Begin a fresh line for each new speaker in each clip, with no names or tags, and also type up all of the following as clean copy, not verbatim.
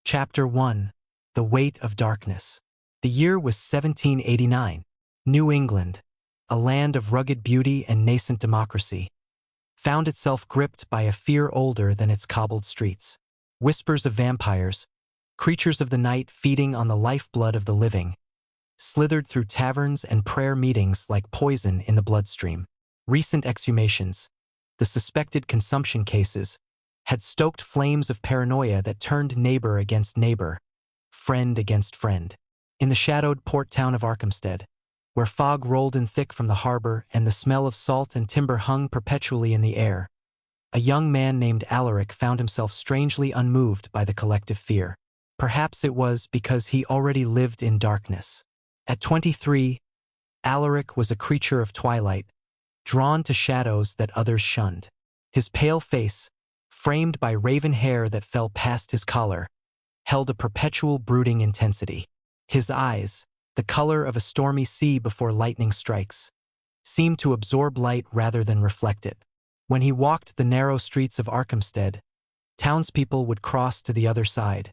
Chapter 1. The Weight of Darkness. The year was 1789. New England, a land of rugged beauty and nascent democracy, found itself gripped by a fear older than its cobbled streets. Whispers of vampires, creatures of the night feeding on the lifeblood of the living, slithered through taverns and prayer meetings like poison in the bloodstream. Recent exhumations, the suspected consumption cases, had stoked flames of paranoia that turned neighbor against neighbor, friend against friend. In the shadowed port town of Archamstead, where fog rolled in thick from the harbor and the smell of salt and timber hung perpetually in the air, a young man named Alaric found himself strangely unmoved by the collective fear. Perhaps it was because he already lived in darkness. At 23, Alaric was a creature of twilight, drawn to shadows that others shunned. His pale face, framed by raven hair that fell past his collar, held a perpetual brooding intensity. His eyes, the color of a stormy sea before lightning strikes, seemed to absorb light rather than reflect it. When he walked the narrow streets of Archamstead, townspeople would cross to the other side,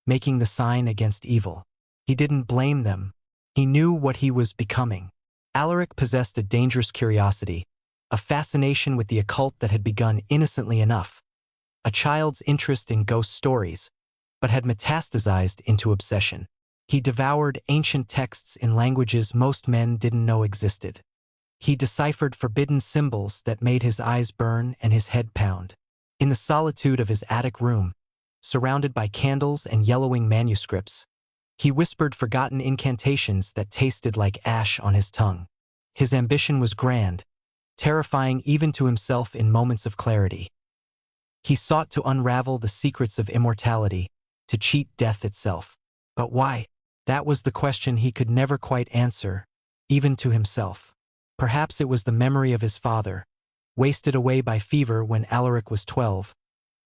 making the sign against evil. He didn't blame them. He knew what he was becoming. Alaric possessed a dangerous curiosity, a fascination with the occult that had begun innocently enough, a child's interest in ghost stories, but had metastasized into obsession. He devoured ancient texts in languages most men didn't know existed. He deciphered forbidden symbols that made his eyes burn and his head pound. In the solitude of his attic room, surrounded by candles and yellowing manuscripts, he whispered forgotten incantations that tasted like ash on his tongue. His ambition was grand, terrifying even to himself in moments of clarity. He sought to unravel the secrets of immortality, to cheat death itself. But why? That was the question he could never quite answer, even to himself. Perhaps it was the memory of his father, wasted away by fever when Alaric was 12,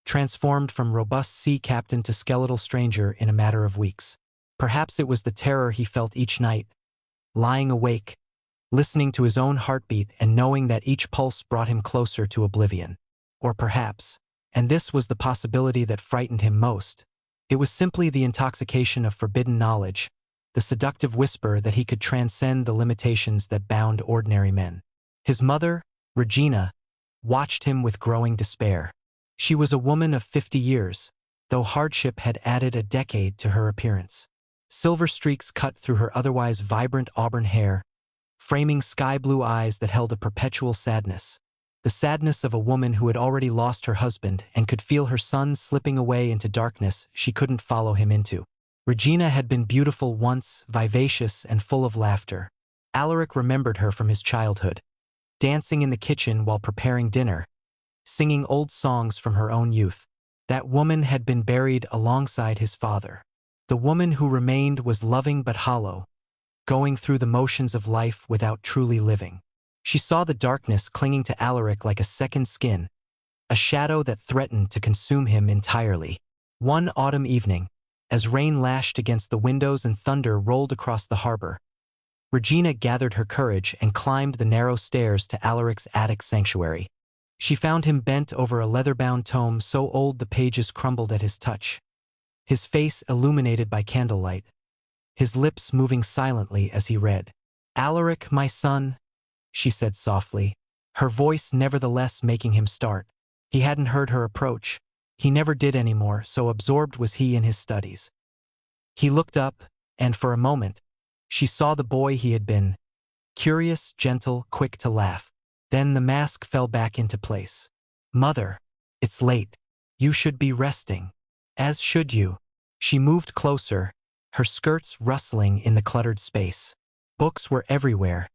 transformed from robust sea captain to skeletal stranger in a matter of weeks. Perhaps it was the terror he felt each night, lying awake, listening to his own heartbeat and knowing that each pulse brought him closer to oblivion. Or perhaps, and this was the possibility that frightened him most, it was simply the intoxication of forbidden knowledge, the seductive whisper that he could transcend the limitations that bound ordinary men. His mother, Regina, watched him with growing despair. She was a woman of 50 years, though hardship had added a decade to her appearance. Silver streaks cut through her otherwise vibrant auburn hair, framing sky-blue eyes that held a perpetual sadness. The sadness of a woman who had already lost her husband and could feel her son slipping away into darkness she couldn't follow him into. Regina had been beautiful once, vivacious and full of laughter. Alaric remembered her from his childhood, dancing in the kitchen while preparing dinner, singing old songs from her own youth. That woman had been buried alongside his father. The woman who remained was loving but hollow, going through the motions of life without truly living. She saw the darkness clinging to Alaric like a second skin, a shadow that threatened to consume him entirely. One autumn evening, as rain lashed against the windows and thunder rolled across the harbor, Regina gathered her courage and climbed the narrow stairs to Alaric's attic sanctuary. She found him bent over a leather-bound tome so old the pages crumbled at his touch, his face illuminated by candlelight, his lips moving silently as he read. "Alaric, my son," she said softly, her voice nevertheless making him start. He hadn't heard her approach. He never did anymore, so absorbed was he in his studies. He looked up, and for a moment, she saw the boy he had been, curious, gentle, quick to laugh. Then the mask fell back into place. "Mother, it's late. You should be resting." "As should you." She moved closer, her skirts rustling in the cluttered space. Books were everywhere,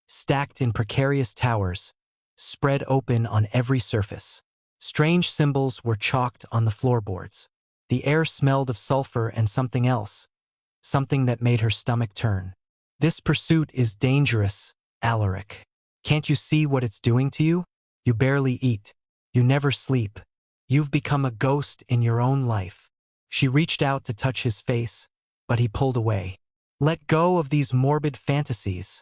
stacked in precarious towers, spread open on every surface. Strange symbols were chalked on the floorboards. The air smelled of sulfur and something else, something that made her stomach turn. "This pursuit is dangerous, Alaric. Can't you see what it's doing to you? You barely eat. You never sleep. You've become a ghost in your own life." She reached out to touch his face, but he pulled away. "Let go of these morbid fantasies,"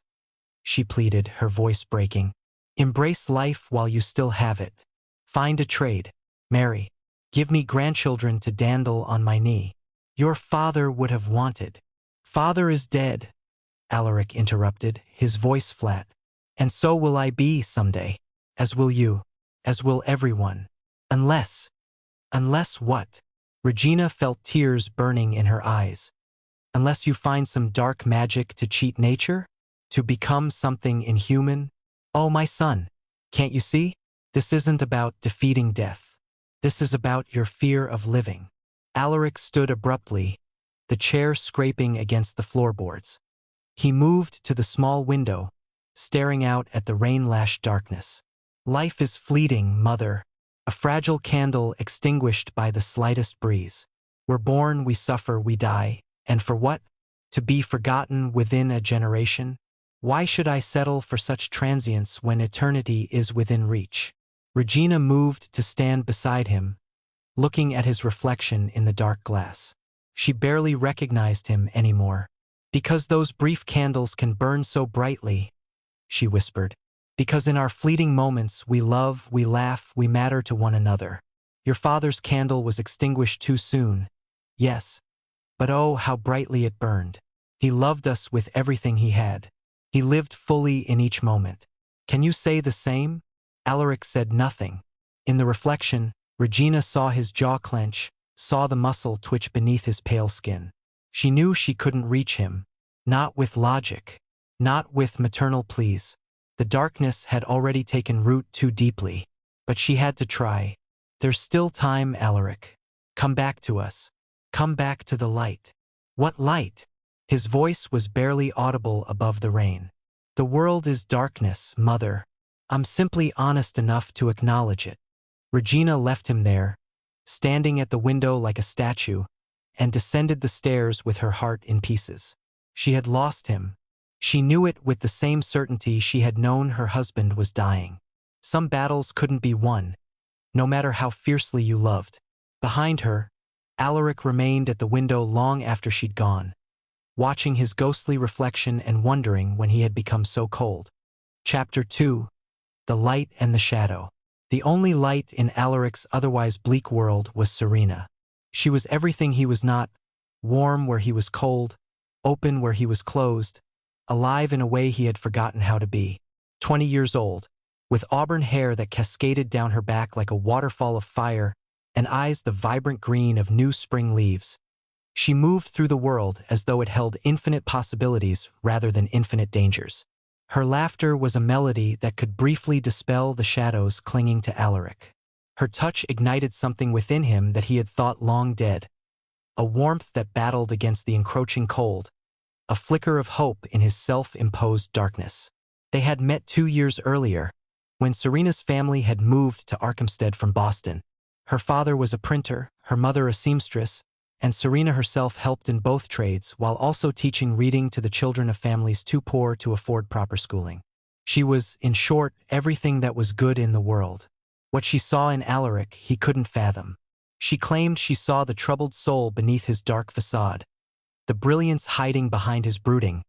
she pleaded, her voice breaking. "Embrace life while you still have it. Find a trade. Marry. Give me grandchildren to dandle on my knee. Your father would have wanted. Father is dead, Alaric interrupted, his voice flat. And so will I be someday. As will you. As will everyone. Unless what? Regina felt tears burning in her eyes. Unless you find some dark magic to cheat nature? To become something inhuman? Oh, my son, can't you see? This isn't about defeating death. This is about your fear of living. Alaric stood abruptly, the chair scraping against the floorboards. He moved to the small window, staring out at the rain-lashed darkness. Life is fleeting, mother. A fragile candle extinguished by the slightest breeze. We're born, we suffer, we die. And for what? To be forgotten within a generation? Why should I settle for such transience when eternity is within reach? Regina moved to stand beside him, looking at his reflection in the dark glass. She barely recognized him anymore. Because those brief candles can burn so brightly, she whispered. Because in our fleeting moments we love, we laugh, we matter to one another. Your father's candle was extinguished too soon. Yes. But oh, how brightly it burned. He loved us with everything he had. He lived fully in each moment. Can you say the same? Alaric said nothing. In the reflection, Regina saw his jaw clench, saw the muscle twitch beneath his pale skin. She knew she couldn't reach him. Not with logic. Not with maternal pleas. The darkness had already taken root too deeply. But she had to try. There's still time, Alaric. Come back to us. Come back to the light. What light? His voice was barely audible above the rain. The world is darkness, mother. I'm simply honest enough to acknowledge it. Regina left him there, standing at the window like a statue, and descended the stairs with her heart in pieces. She had lost him. She knew it with the same certainty she had known her husband was dying. Some battles couldn't be won, no matter how fiercely you loved. Behind her, Alaric remained at the window long after she'd gone, watching his ghostly reflection and wondering when he had become so cold. Chapter 2. The Light and the Shadow. The only light in Alaric's otherwise bleak world was Serena. She was everything he was not, warm where he was cold, open where he was closed, alive in a way he had forgotten how to be. 20 years old, with auburn hair that cascaded down her back like a waterfall of fire, and eyes the vibrant green of new spring leaves. She moved through the world as though it held infinite possibilities rather than infinite dangers. Her laughter was a melody that could briefly dispel the shadows clinging to Alaric. Her touch ignited something within him that he had thought long dead. A warmth that battled against the encroaching cold, a flicker of hope in his self-imposed darkness. They had met 2 years earlier, when Serena's family had moved to Arkhamstead from Boston. Her father was a printer, her mother a seamstress, and Serena herself helped in both trades while also teaching reading to the children of families too poor to afford proper schooling. She was, in short, everything that was good in the world. What she saw in Alaric he couldn't fathom. She claimed she saw the troubled soul beneath his dark facade, the brilliance hiding behind his brooding,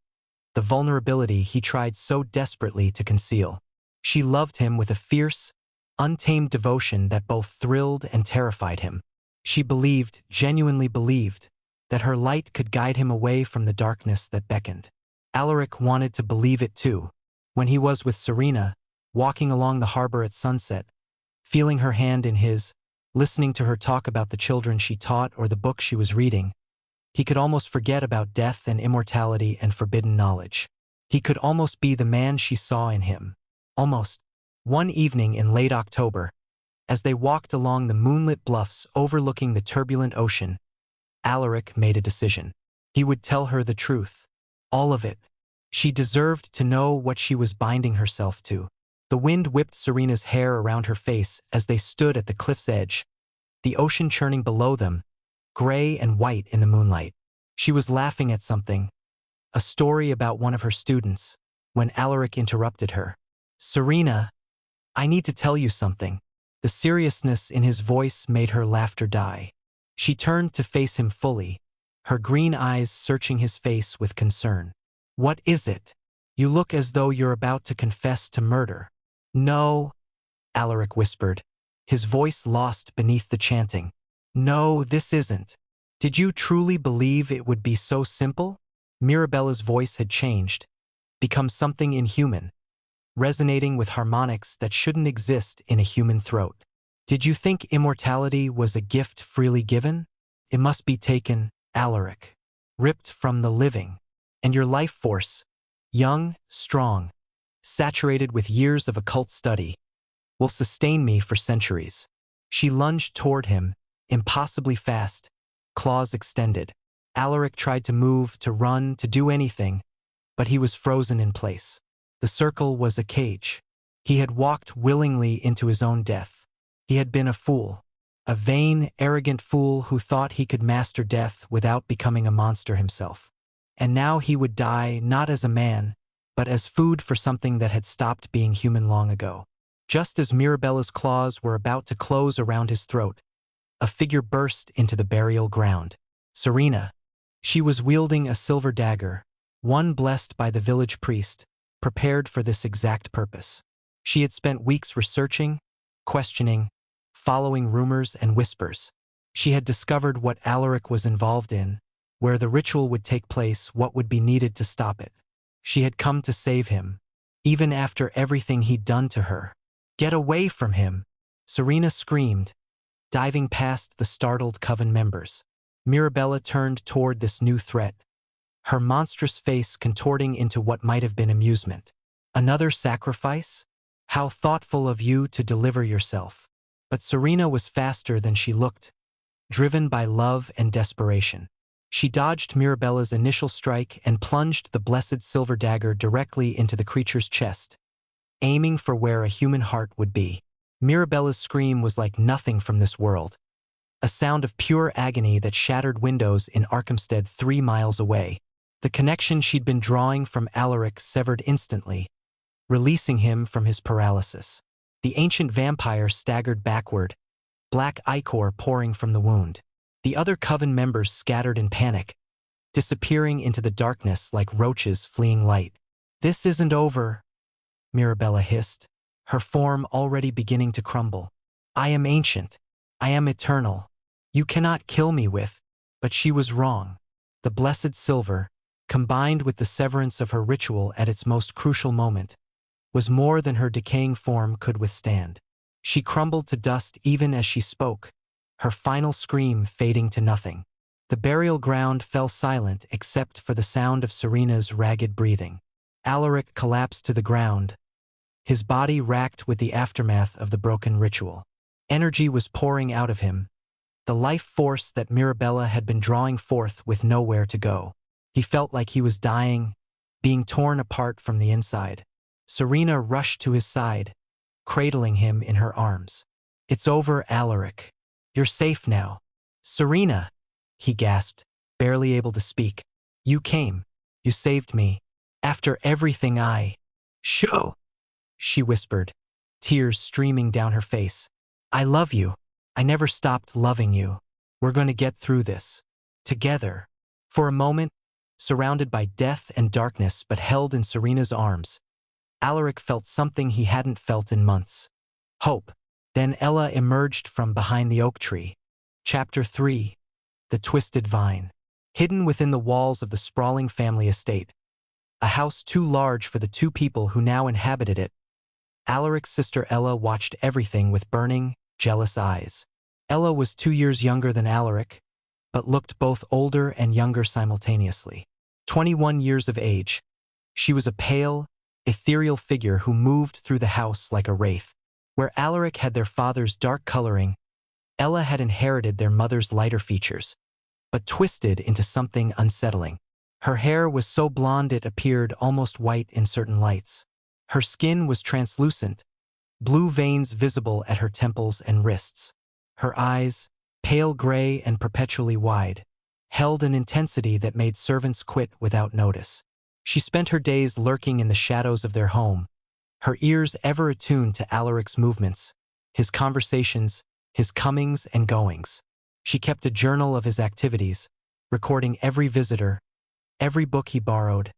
the vulnerability he tried so desperately to conceal. She loved him with a fierce, untamed devotion that both thrilled and terrified him. She believed, genuinely believed, that her light could guide him away from the darkness that beckoned. Alaric wanted to believe it too. When he was with Serena, walking along the harbor at sunset, feeling her hand in his, listening to her talk about the children she taught or the book she was reading, he could almost forget about death and immortality and forbidden knowledge. He could almost be the man she saw in him. Almost. One evening in late October, as they walked along the moonlit bluffs overlooking the turbulent ocean, Alaric made a decision. He would tell her the truth. All of it. She deserved to know what she was binding herself to. The wind whipped Serena's hair around her face as they stood at the cliff's edge, the ocean churning below them, gray and white in the moonlight. She was laughing at something, a story about one of her students, when Alaric interrupted her. Serena, I need to tell you something. The seriousness in his voice made her laughter die. She turned to face him fully, her green eyes searching his face with concern. What is it? You look as though you're about to confess to murder. No, Alaric whispered, his voice lost beneath the chanting. No, this isn't. Did you truly believe it would be so simple? Mirabella's voice had changed, become something inhuman, resonating with harmonics that shouldn't exist in a human throat. Did you think immortality was a gift freely given? It must be taken, Alaric, ripped from the living, and your life force, young, strong, saturated with years of occult study, will sustain me for centuries. She lunged toward him, impossibly fast, claws extended. Alaric tried to move, to run, to do anything, but he was frozen in place. The circle was a cage. He had walked willingly into his own death. He had been a fool, a vain, arrogant fool who thought he could master death without becoming a monster himself. And now he would die not as a man, but as food for something that had stopped being human long ago. Just as Mirabella's claws were about to close around his throat, a figure burst into the burial ground. Serena. She was wielding a silver dagger, one blessed by the village priest, prepared for this exact purpose. She had spent weeks researching, questioning, following rumors and whispers. She had discovered what Alaric was involved in, where the ritual would take place, what would be needed to stop it. She had come to save him, even after everything he'd done to her. Get away from him! Serena screamed, diving past the startled coven members. Mirabella turned toward this new threat, her monstrous face contorting into what might have been amusement. Another sacrifice? How thoughtful of you to deliver yourself. But Serena was faster than she looked, driven by love and desperation. She dodged Mirabella's initial strike and plunged the blessed silver dagger directly into the creature's chest, aiming for where a human heart would be. Mirabella's scream was like nothing from this world, a sound of pure agony that shattered windows in Arkhamstead 3 miles away. The connection she'd been drawing from Alaric severed instantly, releasing him from his paralysis. The ancient vampire staggered backward, black ichor pouring from the wound. The other coven members scattered in panic, disappearing into the darkness like roaches fleeing light. "This isn't over," Mirabella hissed, her form already beginning to crumble. "I am ancient. I am eternal. You cannot kill me with—" But she was wrong. The blessed silver, combined with the severance of her ritual at its most crucial moment, was more than her decaying form could withstand. She crumbled to dust even as she spoke, her final scream fading to nothing. The burial ground fell silent except for the sound of Serena's ragged breathing. Alaric collapsed to the ground, his body racked with the aftermath of the broken ritual. Energy was pouring out of him, the life force that Mirabella had been drawing forth with nowhere to go. He felt like he was dying, being torn apart from the inside. Serena rushed to his side, cradling him in her arms. "It's over, Alaric. You're safe now." "Serena," he gasped, barely able to speak. "You came. You saved me. After everything I—" "Show," she whispered, tears streaming down her face. "I love you. I never stopped loving you. We're going to get through this. Together." For a moment, surrounded by death and darkness but held in Serena's arms, Alaric felt something he hadn't felt in months. Hope. Then Ella emerged from behind the oak tree. Chapter 3. The Twisted Vine. Hidden within the walls of the sprawling family estate, a house too large for the 2 people who now inhabited it, Alaric's sister Ella watched everything with burning, jealous eyes. Ella was 2 years younger than Alaric, but looked both older and younger simultaneously. 21 years of age, she was a pale, ethereal figure who moved through the house like a wraith. Where Alaric had their father's dark coloring, Ella had inherited their mother's lighter features, but twisted into something unsettling. Her hair was so blonde it appeared almost white in certain lights. Her skin was translucent, blue veins visible at her temples and wrists. Her eyes, pale gray and perpetually wide, held an intensity that made servants quit without notice. She spent her days lurking in the shadows of their home, her ears ever attuned to Alaric's movements, his conversations, his comings and goings. She kept a journal of his activities, recording every visitor, every book he borrowed,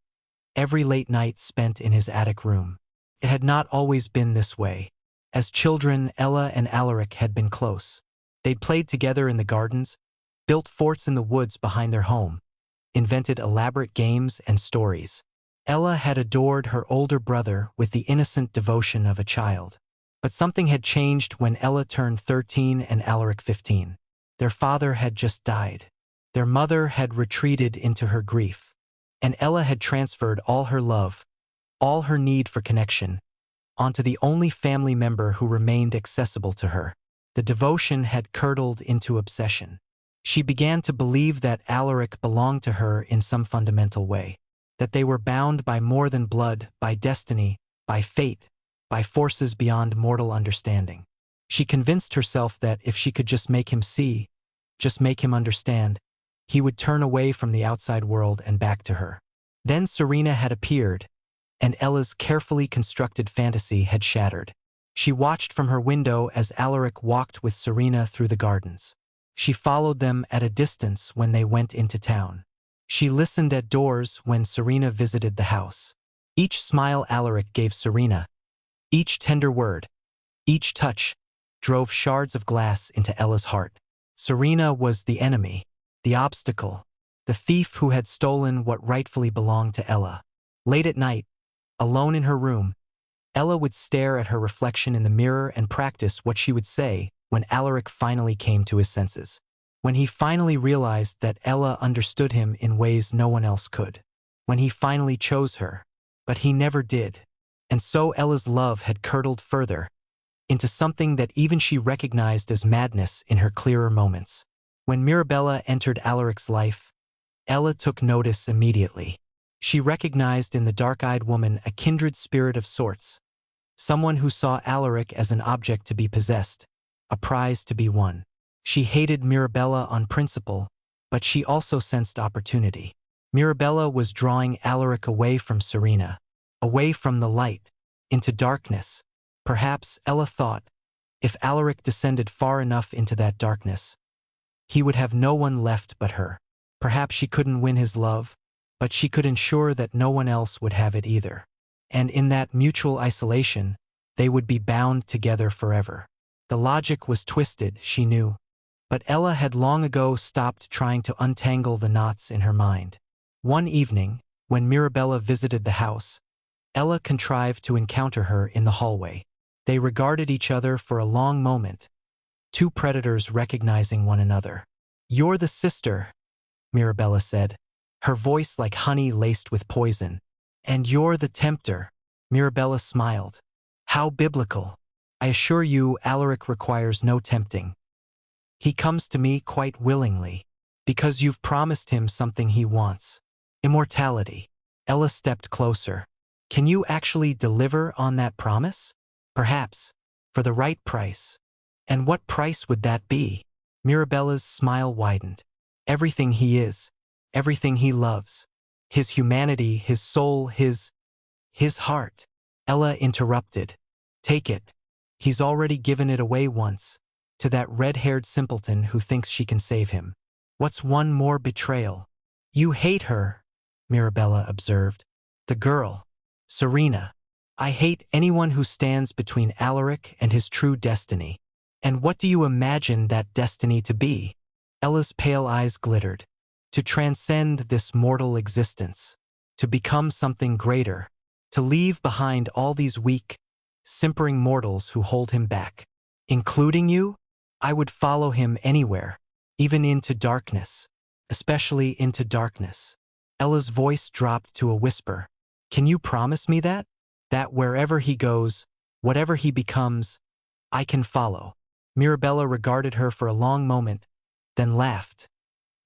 every late night spent in his attic room. It had not always been this way. As children, Ella and Alaric had been close. They'd played together in the gardens, built forts in the woods behind their home, invented elaborate games and stories. Ella had adored her older brother with the innocent devotion of a child. But something had changed when Ella turned 13 and Alaric 15. Their father had just died. Their mother had retreated into her grief. And Ella had transferred all her love, all her need for connection, onto the only family member who remained accessible to her. The devotion had curdled into obsession. She began to believe that Alaric belonged to her in some fundamental way, that they were bound by more than blood, by destiny, by fate, by forces beyond mortal understanding. She convinced herself that if she could just make him see, just make him understand, he would turn away from the outside world and back to her. Then Serena had appeared, and Ella's carefully constructed fantasy had shattered. She watched from her window as Alaric walked with Serena through the gardens. She followed them at a distance when they went into town. She listened at doors when Serena visited the house. Each smile Alaric gave Serena, each tender word, each touch, drove shards of glass into Ella's heart. Serena was the enemy, the obstacle, the thief who had stolen what rightfully belonged to Ella. Late at night, alone in her room, Ella would stare at her reflection in the mirror and practice what she would say when Alaric finally came to his senses. When he finally realized that Ella understood him in ways no one else could. When he finally chose her. But he never did. And so Ella's love had curdled further, into something that even she recognized as madness in her clearer moments. When Mirabella entered Alaric's life, Ella took notice immediately. She recognized in the dark-eyed woman a kindred spirit of sorts, someone who saw Alaric as an object to be possessed, a prize to be won. She hated Mirabella on principle, but she also sensed opportunity. Mirabella was drawing Alaric away from Serena, away from the light, into darkness. Perhaps, Ella thought, if Alaric descended far enough into that darkness, he would have no one left but her. Perhaps she couldn't win his love, but she could ensure that no one else would have it either. And in that mutual isolation, they would be bound together forever. The logic was twisted, she knew, but Ella had long ago stopped trying to untangle the knots in her mind. One evening, when Mirabella visited the house, Ella contrived to encounter her in the hallway. They regarded each other for a long moment, two predators recognizing one another. "You're the sister," Mirabella said, her voice like honey laced with poison. "And you're the tempter." Mirabella smiled. "How biblical. I assure you, Alaric requires no tempting. He comes to me quite willingly, because you've promised him something he wants. Immortality." Ella stepped closer. "Can you actually deliver on that promise?" "Perhaps, for the right price." "And what price would that be?" Mirabella's smile widened. "Everything he is, everything he loves, his humanity, his soul, his heart." Ella interrupted. "Take it. He's already given it away once, to that red-haired simpleton who thinks she can save him. What's one more betrayal?" "You hate her," Mirabella observed. "The girl, Serena. I hate anyone who stands between Alaric and his true destiny." "And what do you imagine that destiny to be?" Ella's pale eyes glittered. "To transcend this mortal existence, to become something greater, to leave behind all these weak, simpering mortals who hold him back. Including you? I would follow him anywhere, even into darkness, especially into darkness." Ella's voice dropped to a whisper. "Can you promise me that? That wherever he goes, whatever he becomes, I can follow?" Mirabella regarded her for a long moment, then laughed,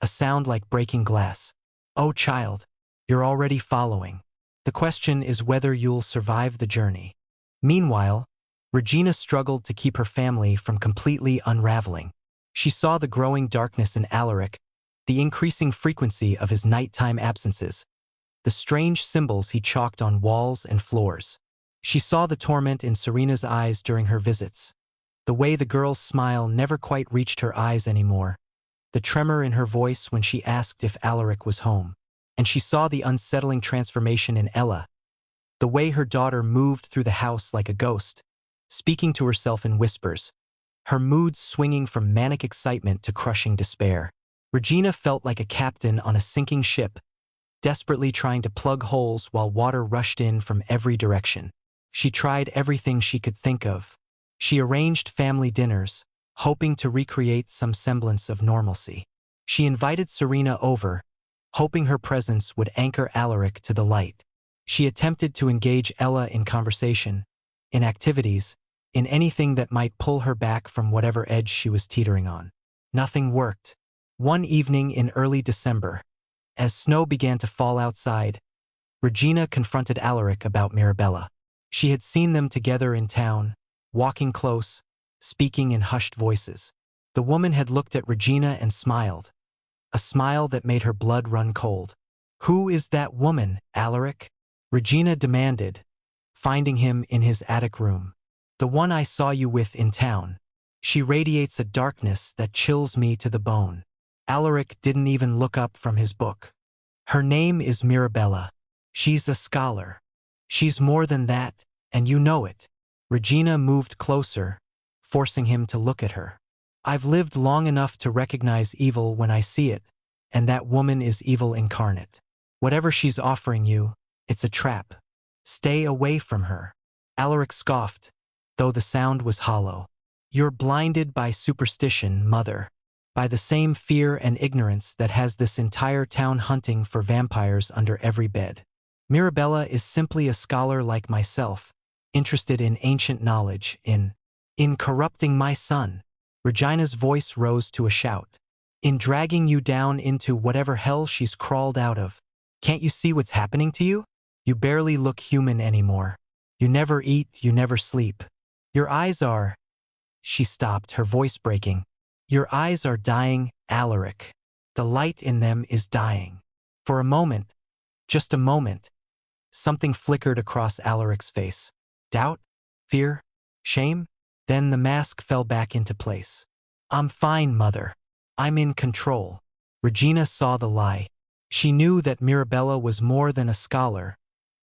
a sound like breaking glass. "Oh, child, you're already following. The question is whether you'll survive the journey." Meanwhile, Regina struggled to keep her family from completely unraveling. She saw the growing darkness in Alaric, the increasing frequency of his nighttime absences, the strange symbols he chalked on walls and floors. She saw the torment in Serena's eyes during her visits, the way the girl's smile never quite reached her eyes anymore, the tremor in her voice when she asked if Alaric was home. And she saw the unsettling transformation in Ella, the way her daughter moved through the house like a ghost, speaking to herself in whispers, her moods swinging from manic excitement to crushing despair. Regina felt like a captain on a sinking ship, desperately trying to plug holes while water rushed in from every direction. She tried everything she could think of. She arranged family dinners, hoping to recreate some semblance of normalcy. She invited Serena over, hoping her presence would anchor Alaric to the light. She attempted to engage Ella in conversation, in activities, in anything that might pull her back from whatever edge she was teetering on. Nothing worked. One evening in early December, as snow began to fall outside, Regina confronted Alaric about Mirabella. She had seen them together in town, walking close, speaking in hushed voices. The woman had looked at Regina and smiled, a smile that made her blood run cold. "Who is that woman, Alaric?" Regina demanded, finding him in his attic room. "The one I saw you with in town. She radiates a darkness that chills me to the bone." Alaric didn't even look up from his book. "Her name is Mirabella. She's a scholar. She's more than that, and you know it." Regina moved closer, forcing him to look at her. "I've lived long enough to recognize evil when I see it, and that woman is evil incarnate. Whatever she's offering you, it's a trap. Stay away from her." Alaric scoffed, though the sound was hollow. "You're blinded by superstition, mother. By the same fear and ignorance that has this entire town hunting for vampires under every bed. Mirabella is simply a scholar like myself, interested in ancient knowledge, in corrupting my son." Regina's voice rose to a shout. "In dragging you down into whatever hell she's crawled out of. Can't you see what's happening to you? You barely look human anymore. You never eat, you never sleep. Your eyes are—" She stopped, her voice breaking. "Your eyes are dying, Alaric. The light in them is dying." For a moment, just a moment, something flickered across Alaric's face. Doubt? Fear? Shame? Then the mask fell back into place. "I'm fine, mother. I'm in control." Regina saw the lie. She knew that Mirabella was more than a scholar,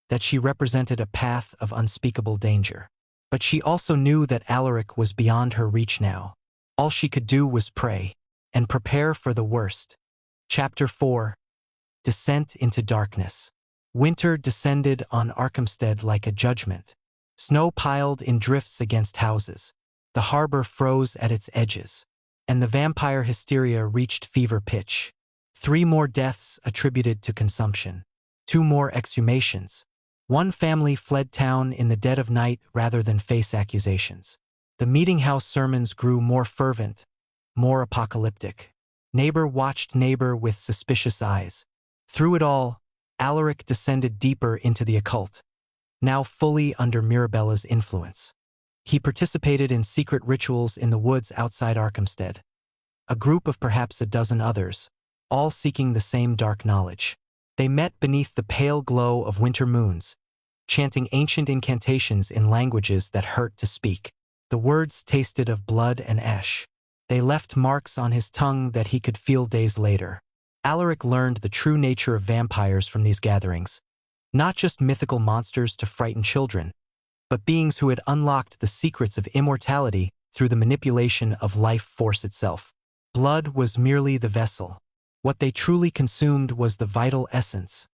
that she represented a path of unspeakable danger. But she also knew that Alaric was beyond her reach now. All she could do was pray, and prepare for the worst. Chapter 4. Descent into Darkness. Winter descended on Arkhamstead like a judgment. Snow piled in drifts against houses. The harbor froze at its edges. And the vampire hysteria reached fever pitch. 3 more deaths attributed to consumption. 2 more exhumations. One family fled town in the dead of night rather than face accusations. The meeting house sermons grew more fervent, more apocalyptic. Neighbor watched neighbor with suspicious eyes. Through it all, Alaric descended deeper into the occult, now fully under Mirabella's influence. He participated in secret rituals in the woods outside Arkhamstead. A group of perhaps a dozen others, all seeking the same dark knowledge. They met beneath the pale glow of winter moons, chanting ancient incantations in languages that hurt to speak. The words tasted of blood and ash. They left marks on his tongue that he could feel days later. Alaric learned the true nature of vampires from these gatherings. Not just mythical monsters to frighten children, but beings who had unlocked the secrets of immortality through the manipulation of life force itself. Blood was merely the vessel. What they truly consumed was the vital essence,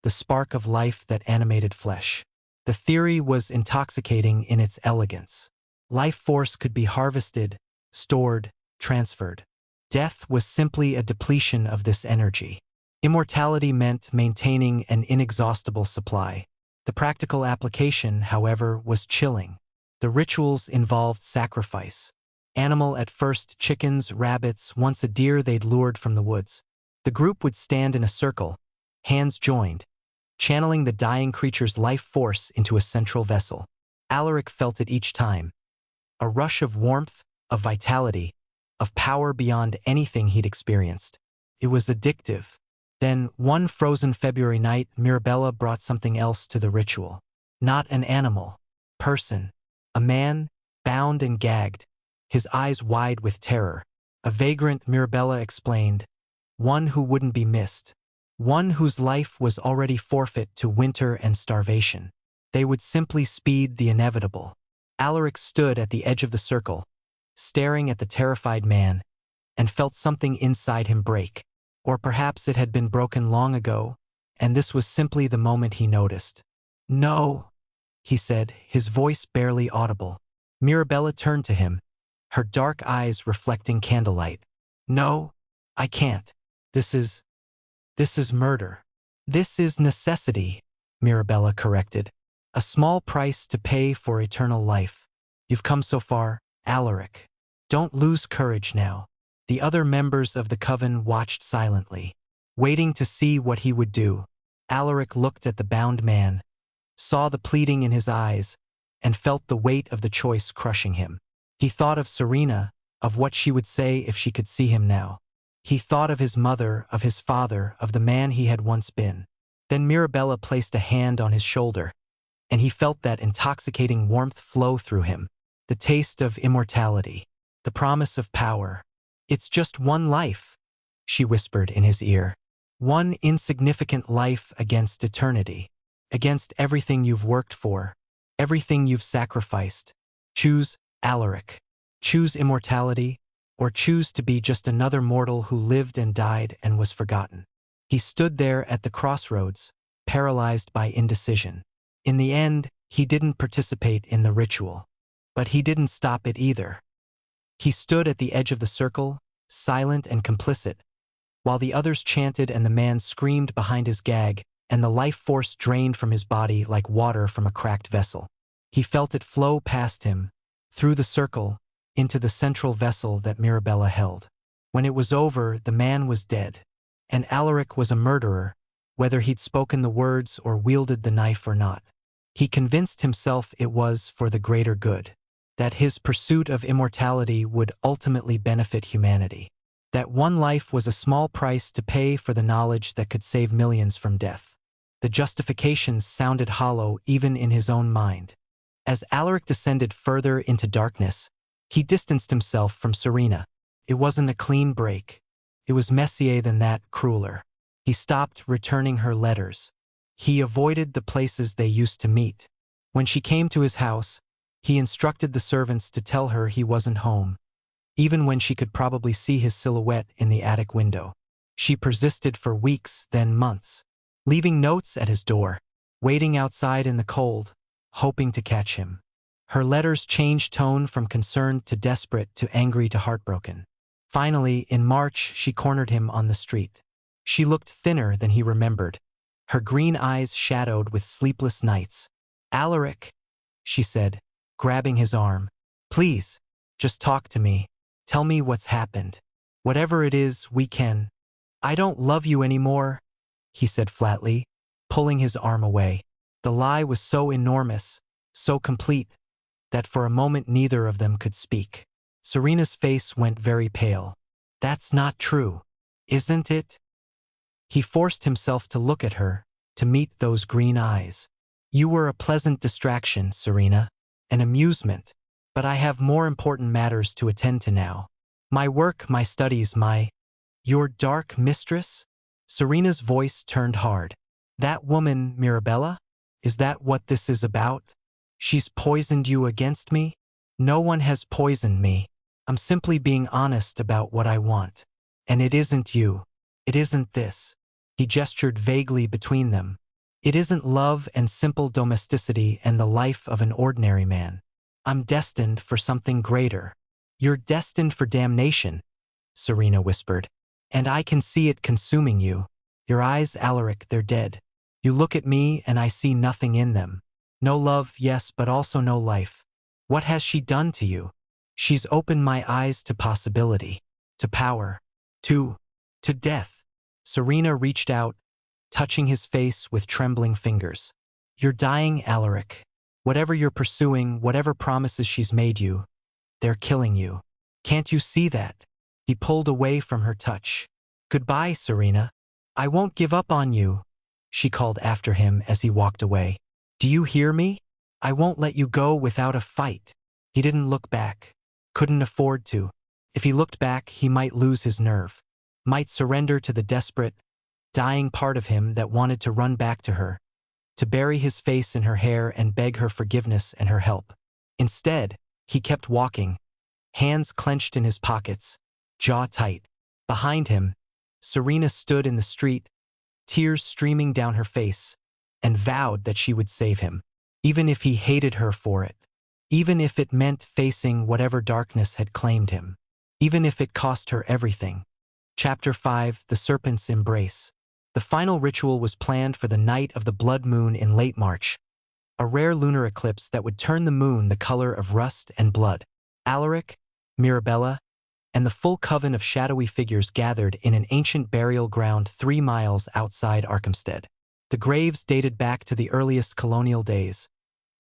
the spark of life that animated flesh. The theory was intoxicating in its elegance. Life force could be harvested, stored, transferred. Death was simply a depletion of this energy. Immortality meant maintaining an inexhaustible supply. The practical application, however, was chilling. The rituals involved sacrifice. Animal at first, chickens, rabbits, once a deer they'd lured from the woods. The group would stand in a circle, hands joined, channeling the dying creature's life force into a central vessel. Alaric felt it each time. A rush of warmth, of vitality, of power beyond anything he'd experienced. It was addictive. Then, one frozen February night, Mirabella brought something else to the ritual. Not an animal. Person. A man, bound and gagged, his eyes wide with terror. A vagrant, Mirabella explained. One who wouldn't be missed. One whose life was already forfeit to winter and starvation. They would simply speed the inevitable. Alaric stood at the edge of the circle, staring at the terrified man, and felt something inside him break. Or perhaps it had been broken long ago, and this was simply the moment he noticed. "No," he said, his voice barely audible. Mirabella turned to him, her dark eyes reflecting candlelight. "No, I can't. This is murder." "This is necessity," Mirabella corrected. "A small price to pay for eternal life. You've come so far, Alaric. Don't lose courage now." The other members of the coven watched silently, waiting to see what he would do. Alaric looked at the bound man, saw the pleading in his eyes, and felt the weight of the choice crushing him. He thought of Serena, of what she would say if she could see him now. He thought of his mother, of his father, of the man he had once been. Then Mirabella placed a hand on his shoulder, and he felt that intoxicating warmth flow through him. The taste of immortality, the promise of power. "It's just one life," she whispered in his ear. "One insignificant life against eternity, against everything you've worked for, everything you've sacrificed. Choose, Alaric. Choose immortality, or choose to be just another mortal who lived and died and was forgotten." He stood there at the crossroads, paralyzed by indecision. In the end, he didn't participate in the ritual. But he didn't stop it either. He stood at the edge of the circle, silent and complicit, while the others chanted and the man screamed behind his gag, and the life force drained from his body like water from a cracked vessel. He felt it flow past him, through the circle, into the central vessel that Mirabella held. When it was over, the man was dead, and Alaric was a murderer, whether he'd spoken the words or wielded the knife or not. He convinced himself it was for the greater good, that his pursuit of immortality would ultimately benefit humanity, that one life was a small price to pay for the knowledge that could save millions from death. The justifications sounded hollow even in his own mind. As Alaric descended further into darkness, he distanced himself from Serena. It wasn't a clean break. It was messier than that, crueler. He stopped returning her letters. He avoided the places they used to meet. When she came to his house, he instructed the servants to tell her he wasn't home, even when she could probably see his silhouette in the attic window. She persisted for weeks, then months, leaving notes at his door, waiting outside in the cold, hoping to catch him. Her letters changed tone from concerned to desperate to angry to heartbroken. Finally, in March, she cornered him on the street. She looked thinner than he remembered, her green eyes shadowed with sleepless nights. "Alaric," she said, grabbing his arm. "Please, just talk to me. Tell me what's happened. Whatever it is, we can." "I don't love you anymore," he said flatly, pulling his arm away. The lie was so enormous, so complete, that for a moment neither of them could speak. Serena's face went very pale. "That's not true, isn't it?" He forced himself to look at her, to meet those green eyes. "You were a pleasant distraction, Serena, an amusement, but I have more important matters to attend to now. My work, my studies, Your dark mistress?" Serena's voice turned hard. "That woman, Mirabella? Is that what this is about? She's poisoned you against me?" "No one has poisoned me. I'm simply being honest about what I want. And it isn't you. It isn't this." He gestured vaguely between them. "It isn't love and simple domesticity and the life of an ordinary man. I'm destined for something greater." "You're destined for damnation," Serena whispered. "And I can see it consuming you. Your eyes, Alaric, they're dead. You look at me and I see nothing in them. No love, yes, but also no life. What has she done to you?" "She's opened my eyes to possibility, to power, to death." Serena reached out, touching his face with trembling fingers. "You're dying, Alaric. Whatever you're pursuing, whatever promises she's made you, they're killing you. Can't you see that?" He pulled away from her touch. "Goodbye, Serena. I won't give up on you," she called after him as he walked away. "Do you hear me? I won't let you go without a fight." He didn't look back, couldn't afford to. If he looked back, he might lose his nerve, might surrender to the desperate, dying part of him that wanted to run back to her, to bury his face in her hair and beg her forgiveness and her help. Instead, he kept walking, hands clenched in his pockets, jaw tight. Behind him, Serena stood in the street, tears streaming down her face, and vowed that she would save him, even if he hated her for it, even if it meant facing whatever darkness had claimed him, even if it cost her everything. Chapter 5: The Serpent's Embrace. The final ritual was planned for the night of the blood moon in late March, a rare lunar eclipse that would turn the moon the color of rust and blood. Alaric, Mirabella, and the full coven of shadowy figures gathered in an ancient burial ground 3 miles outside Arkhamstead. The graves dated back to the earliest colonial days,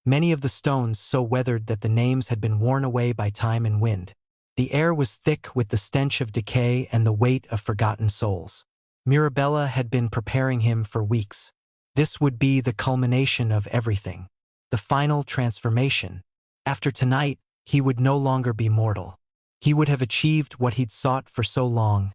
many of the stones so weathered that the names had been worn away by time and wind. The air was thick with the stench of decay and the weight of forgotten souls. Mirabella had been preparing him for weeks. This would be the culmination of everything, the final transformation. After tonight, he would no longer be mortal. He would have achieved what he'd sought for so long: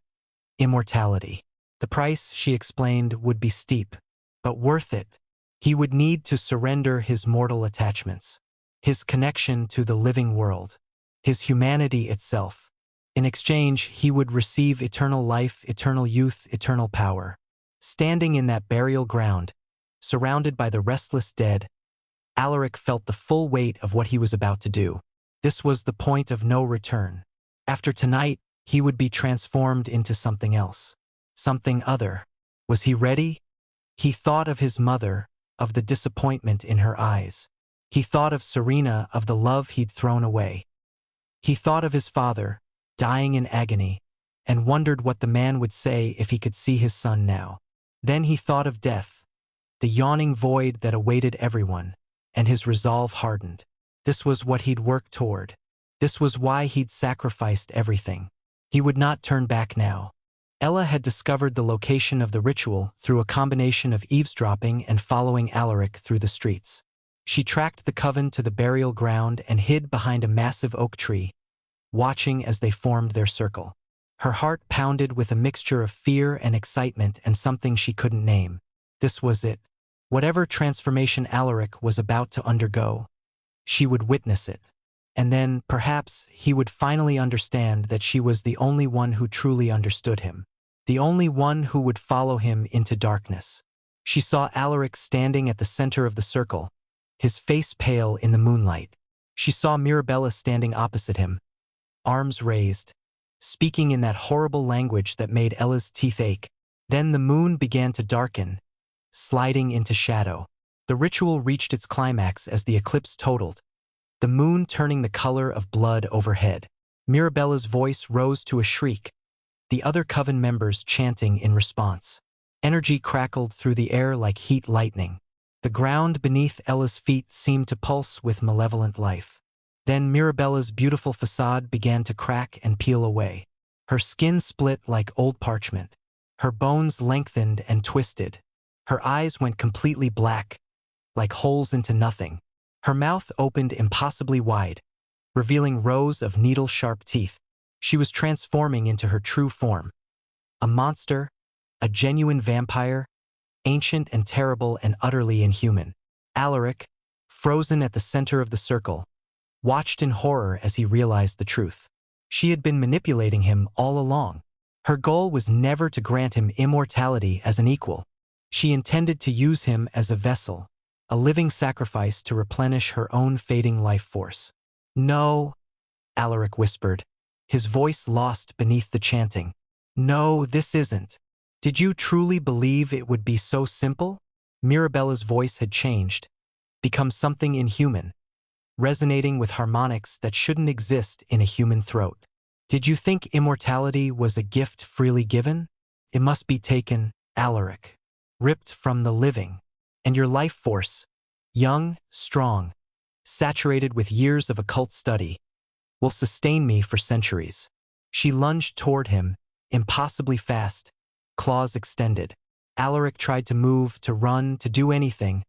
immortality. The price, she explained, would be steep, but worth it. He would need to surrender his mortal attachments, his connection to the living world, his humanity itself. In exchange, he would receive eternal life, eternal youth, eternal power. Standing in that burial ground, surrounded by the restless dead, Alaric felt the full weight of what he was about to do. This was the point of no return. After tonight, he would be transformed into something else, something other. Was he ready? He thought of his mother, of the disappointment in her eyes. He thought of Serena, of the love he'd thrown away. He thought of his father, dying in agony, and wondered what the man would say if he could see his son now. Then he thought of death, the yawning void that awaited everyone, and his resolve hardened. This was what he'd worked toward. This was why he'd sacrificed everything. He would not turn back now. Ella had discovered the location of the ritual through a combination of eavesdropping and following Alaric through the streets. She tracked the coven to the burial ground and hid behind a massive oak tree, watching as they formed their circle. Her heart pounded with a mixture of fear and excitement and something she couldn't name. This was it. Whatever transformation Alaric was about to undergo, she would witness it. And then, perhaps, he would finally understand that she was the only one who truly understood him, the only one who would follow him into darkness. She saw Alaric standing at the center of the circle, his face pale in the moonlight. She saw Mirabella standing opposite him, arms raised, speaking in that horrible language that made Ella's teeth ache. Then the moon began to darken, sliding into shadow. The ritual reached its climax as the eclipse totaled, the moon turning the color of blood overhead. Mirabella's voice rose to a shriek, the other coven members chanting in response. Energy crackled through the air like heat lightning. The ground beneath Ella's feet seemed to pulse with malevolent life. Then Mirabella's beautiful facade began to crack and peel away. Her skin split like old parchment. Her bones lengthened and twisted. Her eyes went completely black, like holes into nothing. Her mouth opened impossibly wide, revealing rows of needle-sharp teeth. She was transforming into her true form. A monster, a genuine vampire, ancient and terrible and utterly inhuman. Alaric, frozen at the center of the circle, watched in horror as he realized the truth. She had been manipulating him all along. Her goal was never to grant him immortality as an equal. She intended to use him as a vessel, a living sacrifice to replenish her own fading life force. "No," Alaric whispered, his voice lost beneath the chanting. "No, this isn't. Did you truly believe it would be so simple?" Mirabella's voice had changed, become something inhuman, resonating with harmonics that shouldn't exist in a human throat. "Did you think immortality was a gift freely given? It must be taken, Alaric, ripped from the living. And your life force, young, strong, saturated with years of occult study, will sustain me for centuries." She lunged toward him, impossibly fast, claws extended. Alaric tried to move, to run, to do anything,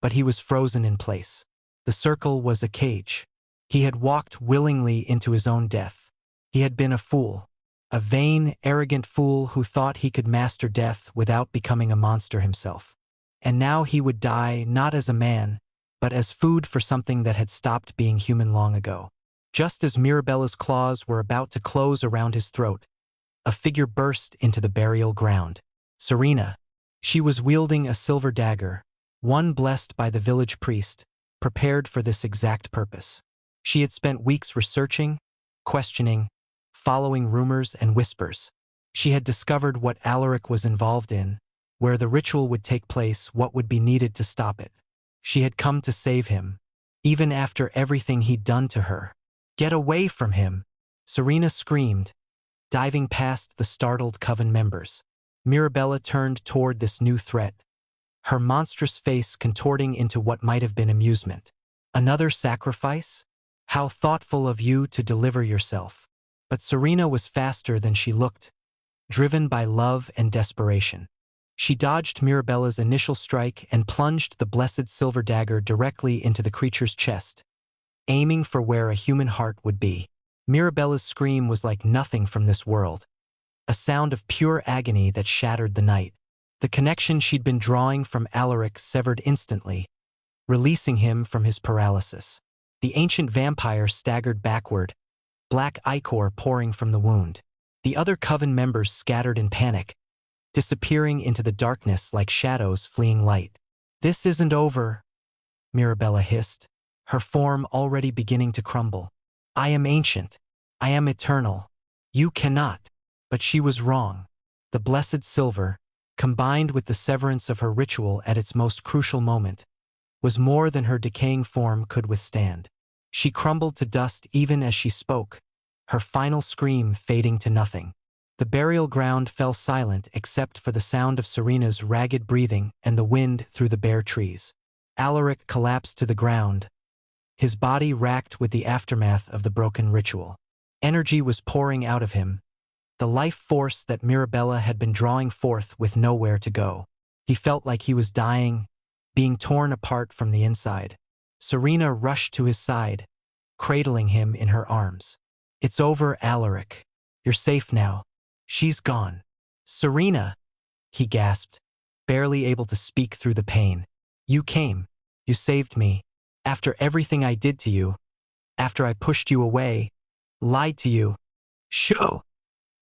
but he was frozen in place. The circle was a cage. He had walked willingly into his own death. He had been a fool, a vain, arrogant fool who thought he could master death without becoming a monster himself. And now he would die not as a man, but as food for something that had stopped being human long ago. Just as Mirabella's claws were about to close around his throat, a figure burst into the burial ground. Serena. She was wielding a silver dagger, one blessed by the village priest, prepared for this exact purpose. She had spent weeks researching, questioning, following rumors and whispers. She had discovered what Alaric was involved in, where the ritual would take place, what would be needed to stop it. She had come to save him, even after everything he'd done to her. "Get away from him!" Serena screamed, diving past the startled coven members. Mirabella turned toward this new threat, her monstrous face contorting into what might have been amusement. "Another sacrifice? How thoughtful of you to deliver yourself." But Serena was faster than she looked, driven by love and desperation. She dodged Mirabella's initial strike and plunged the blessed silver dagger directly into the creature's chest, aiming for where a human heart would be. Mirabella's scream was like nothing from this world, a sound of pure agony that shattered the night. The connection she'd been drawing from Alaric severed instantly, releasing him from his paralysis. The ancient vampire staggered backward, black ichor pouring from the wound. The other coven members scattered in panic, disappearing into the darkness like shadows fleeing light. "This isn't over," Mirabella hissed, her form already beginning to crumble. "I am ancient. I am eternal. You cannot." But she was wrong. The blessed silver, combined with the severance of her ritual at its most crucial moment, was more than her decaying form could withstand. She crumbled to dust even as she spoke, her final scream fading to nothing. The burial ground fell silent except for the sound of Serena's ragged breathing and the wind through the bare trees. Alaric collapsed to the ground, his body racked with the aftermath of the broken ritual. Energy was pouring out of him, the life force that Mirabella had been drawing forth with nowhere to go. He felt like he was dying, being torn apart from the inside. Serena rushed to his side, cradling him in her arms. "It's over, Alaric. You're safe now. She's gone." "Serena," he gasped, barely able to speak through the pain. "You came. You saved me. After everything I did to you. After I pushed you away, lied to you." "Shoo!"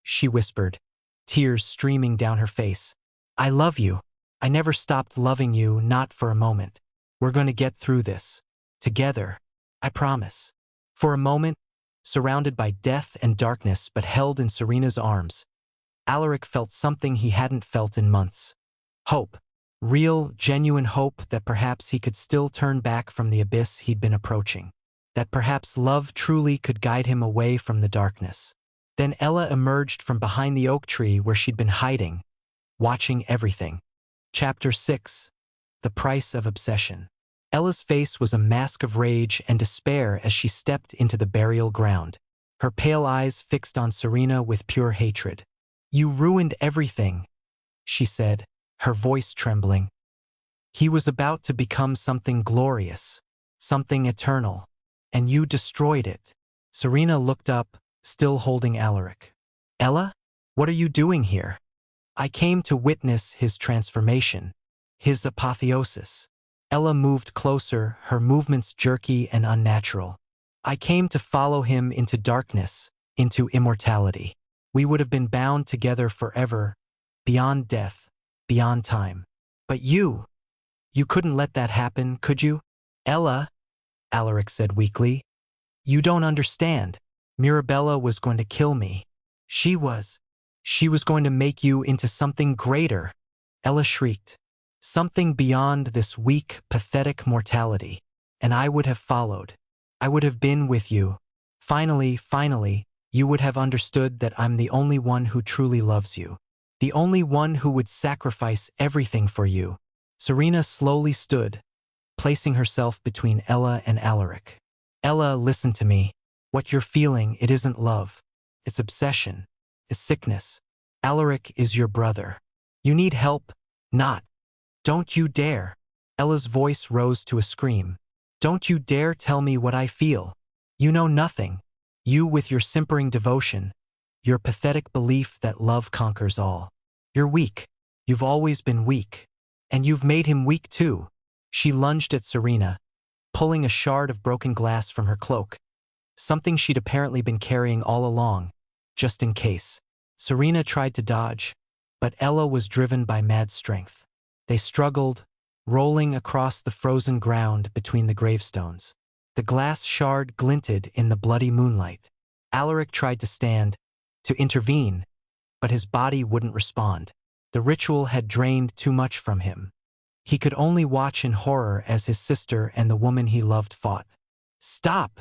she whispered, tears streaming down her face. "I love you. I never stopped loving you, not for a moment. We're going to get through this. Together. I promise." For a moment, surrounded by death and darkness but held in Serena's arms, Alaric felt something he hadn't felt in months. Hope. Real, genuine hope that perhaps he could still turn back from the abyss he'd been approaching. That perhaps love truly could guide him away from the darkness. Then Ella emerged from behind the oak tree where she'd been hiding, watching everything. Chapter 6. The Price of Obsession. Ella's face was a mask of rage and despair as she stepped into the burial ground, her pale eyes fixed on Serena with pure hatred. "You ruined everything," she said, her voice trembling. "He was about to become something glorious, something eternal, and you destroyed it." Serena looked up, still holding Alaric. "Ella? What are you doing here?" "I came to witness his transformation, his apotheosis." Ella moved closer, her movements jerky and unnatural. "I came to follow him into darkness, into immortality. We would have been bound together forever, beyond death, beyond time. But you couldn't let that happen, could you?" "Ella," Alaric said weakly, "you don't understand. Mirabella was going to kill me. She was going to make you into something greater." Ella shrieked. "Something beyond this weak, pathetic mortality. And I would have followed. I would have been with you. Finally, you would have understood that I'm the only one who truly loves you. The only one who would sacrifice everything for you." Serena slowly stood, placing herself between Ella and Alaric. "Ella, listen to me. What you're feeling, it isn't love. It's obsession. It's sickness. Alaric is your brother. You need help, not. Don't you dare." Ella's voice rose to a scream. "Don't you dare tell me what I feel. You know nothing. You with your simpering devotion, your pathetic belief that love conquers all. You're weak. You've always been weak. And you've made him weak too." She lunged at Serena, pulling a shard of broken glass from her cloak, something she'd apparently been carrying all along, just in case. Serena tried to dodge, but Ella was driven by mad strength. They struggled, rolling across the frozen ground between the gravestones. The glass shard glinted in the bloody moonlight. Alaric tried to stand, to intervene, but his body wouldn't respond. The ritual had drained too much from him. He could only watch in horror as his sister and the woman he loved fought. "Stop!"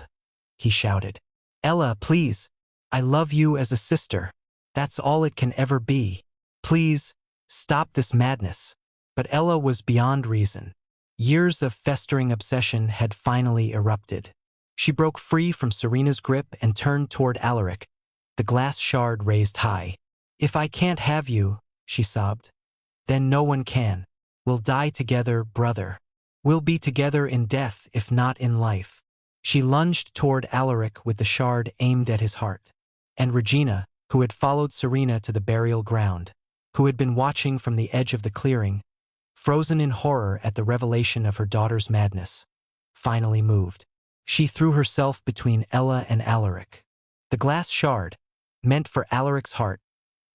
he shouted. "Ella, please. I love you as a sister. That's all it can ever be. Please, stop this madness." But Ella was beyond reason. Years of festering obsession had finally erupted. She broke free from Serena's grip and turned toward Alaric, the glass shard raised high. "If I can't have you," she sobbed, "then no one can. We'll die together, brother. We'll be together in death if not in life." She lunged toward Alaric with the shard aimed at his heart. And Regina, who had followed Serena to the burial ground, who had been watching from the edge of the clearing, frozen in horror at the revelation of her daughter's madness, finally moved. She threw herself between Ella and Alaric. The glass shard, meant for Alaric's heart,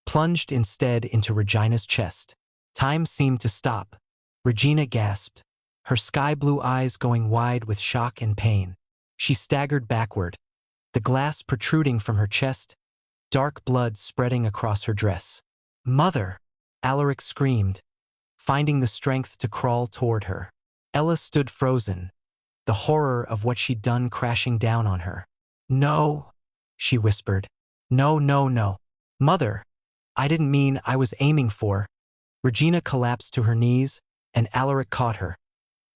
plunged instead into Regina's chest. Time seemed to stop. Regina gasped, her sky-blue eyes going wide with shock and pain. She staggered backward, the glass protruding from her chest, dark blood spreading across her dress. "Mother!" Alaric screamed, finding the strength to crawl toward her. Ella stood frozen, the horror of what she'd done crashing down on her. "No," she whispered. "No, no, no. Mother, I didn't mean I was aiming for." Regina collapsed to her knees, and Alaric caught her,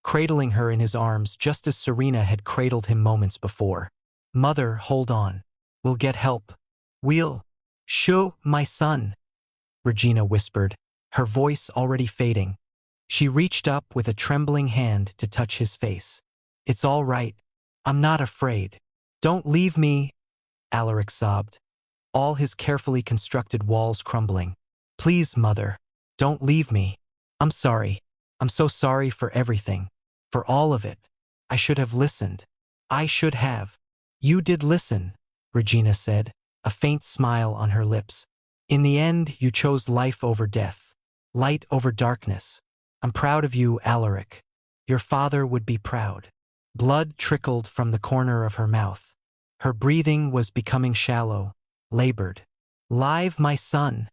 cradling her in his arms just as Serena had cradled him moments before. "Mother, hold on. We'll get help. We'll—" "Show, my son," Regina whispered, her voice already fading. She reached up with a trembling hand to touch his face. "It's all right. I'm not afraid. Don't leave me," Alaric sobbed, all his carefully constructed walls crumbling. "Please, mother, don't leave me. I'm sorry. I'm so sorry for everything. For all of it. I should have listened. I should have." "You did listen," Regina said, a faint smile on her lips. "In the end, you chose life over death. Light over darkness. I'm proud of you, Alaric. Your father would be proud." Blood trickled from the corner of her mouth. Her breathing was becoming shallow, labored. "Live, my son,"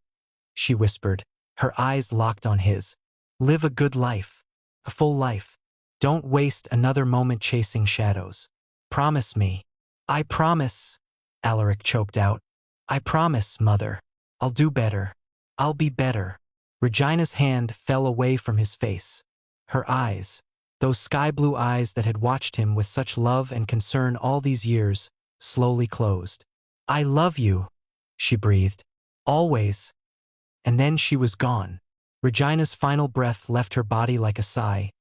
she whispered, her eyes locked on his. "Live a good life. A full life. Don't waste another moment chasing shadows. Promise me." "I promise," Alaric choked out. "I promise, mother. I'll do better. I'll be better." Regina's hand fell away from his face. Her eyes, those sky-blue eyes that had watched him with such love and concern all these years, slowly closed. "I love you," she breathed. "Always." And then she was gone. Regina's final breath left her body like a sigh,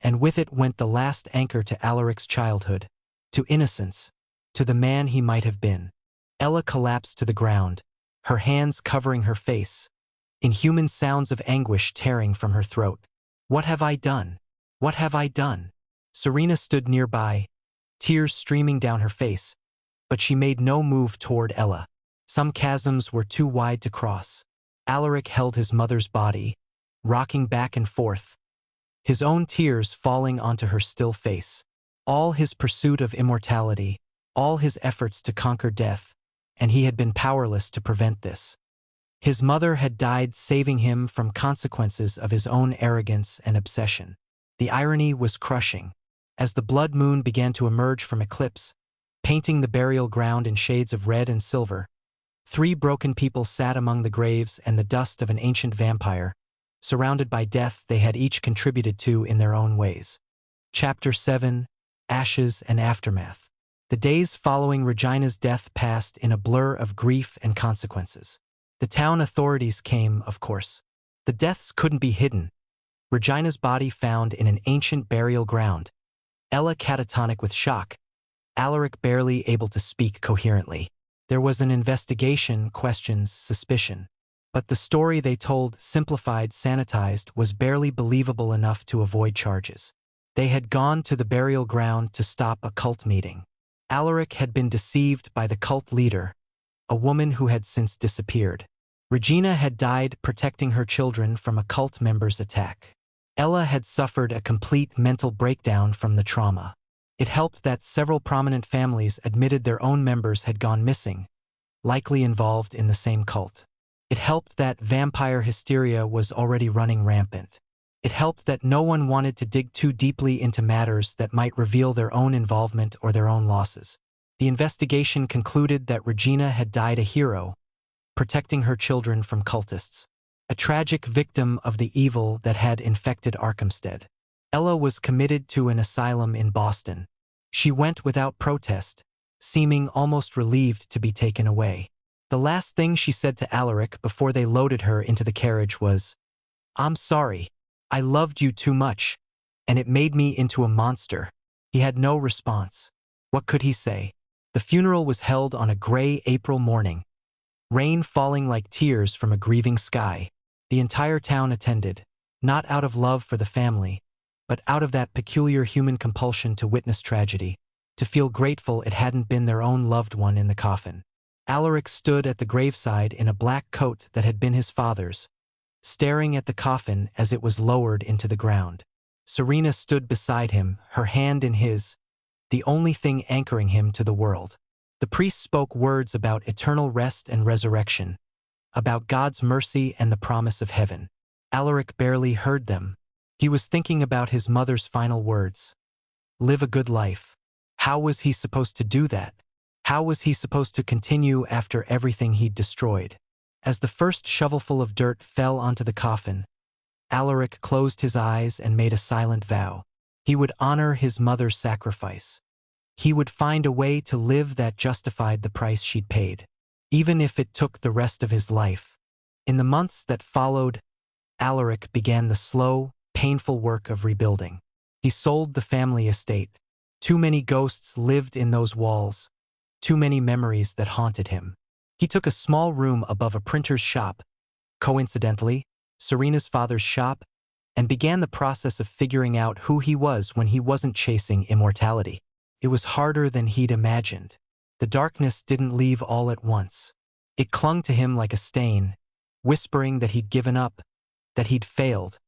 and with it went the last anchor to Alaric's childhood, to innocence, to the man he might have been. Ella collapsed to the ground, her hands covering her face, inhuman sounds of anguish tearing from her throat. "What have I done? What have I done?" Serena stood nearby, tears streaming down her face, but she made no move toward Ella. Some chasms were too wide to cross. Alaric held his mother's body, rocking back and forth, his own tears falling onto her still face. All his pursuit of immortality, all his efforts to conquer death, and he had been powerless to prevent this. His mother had died saving him from consequences of his own arrogance and obsession. The irony was crushing. As the blood moon began to emerge from eclipse, painting the burial ground in shades of red and silver, 3 broken people sat among the graves and the dust of an ancient vampire, surrounded by death they had each contributed to in their own ways. Chapter 7: Ashes and Aftermath. The days following Regina's death passed in a blur of grief and consequences. The town authorities came, of course. The deaths couldn't be hidden. Regina's body found in an ancient burial ground. Ella catatonic with shock. Alaric barely able to speak coherently. There was an investigation, questions, suspicion. But the story they told, simplified, sanitized, was barely believable enough to avoid charges. They had gone to the burial ground to stop a cult meeting. Alaric had been deceived by the cult leader, a woman who had since disappeared. Regina had died protecting her children from a cult member's attack. Ella had suffered a complete mental breakdown from the trauma. It helped that several prominent families admitted their own members had gone missing, likely involved in the same cult. It helped that vampire hysteria was already running rampant. It helped that no one wanted to dig too deeply into matters that might reveal their own involvement or their own losses. The investigation concluded that Regina had died a hero, protecting her children from cultists, a tragic victim of the evil that had infected Arkhamstead. Ella was committed to an asylum in Boston. She went without protest, seeming almost relieved to be taken away. The last thing she said to Alaric before they loaded her into the carriage was, "I'm sorry. I loved you too much, and it made me into a monster." He had no response. What could he say? The funeral was held on a gray April morning, rain falling like tears from a grieving sky. The entire town attended, not out of love for the family, but out of that peculiar human compulsion to witness tragedy, to feel grateful it hadn't been their own loved one in the coffin. Alaric stood at the graveside in a black coat that had been his father's, staring at the coffin as it was lowered into the ground. Serena stood beside him, her hand in his, the only thing anchoring him to the world. The priest spoke words about eternal rest and resurrection, about God's mercy and the promise of heaven. Alaric barely heard them. He was thinking about his mother's final words. Live a good life. How was he supposed to do that? How was he supposed to continue after everything he'd destroyed? As the first shovelful of dirt fell onto the coffin, Alaric closed his eyes and made a silent vow. He would honor his mother's sacrifice. He would find a way to live that justified the price she'd paid, even if it took the rest of his life. In the months that followed, Alaric began the slow, painful work of rebuilding. He sold the family estate. Too many ghosts lived in those walls, too many memories that haunted him. He took a small room above a printer's shop, coincidentally, Serena's father's shop, and began the process of figuring out who he was when he wasn't chasing immortality. It was harder than he'd imagined. The darkness didn't leave all at once. It clung to him like a stain, whispering that he'd given up, that he'd failed,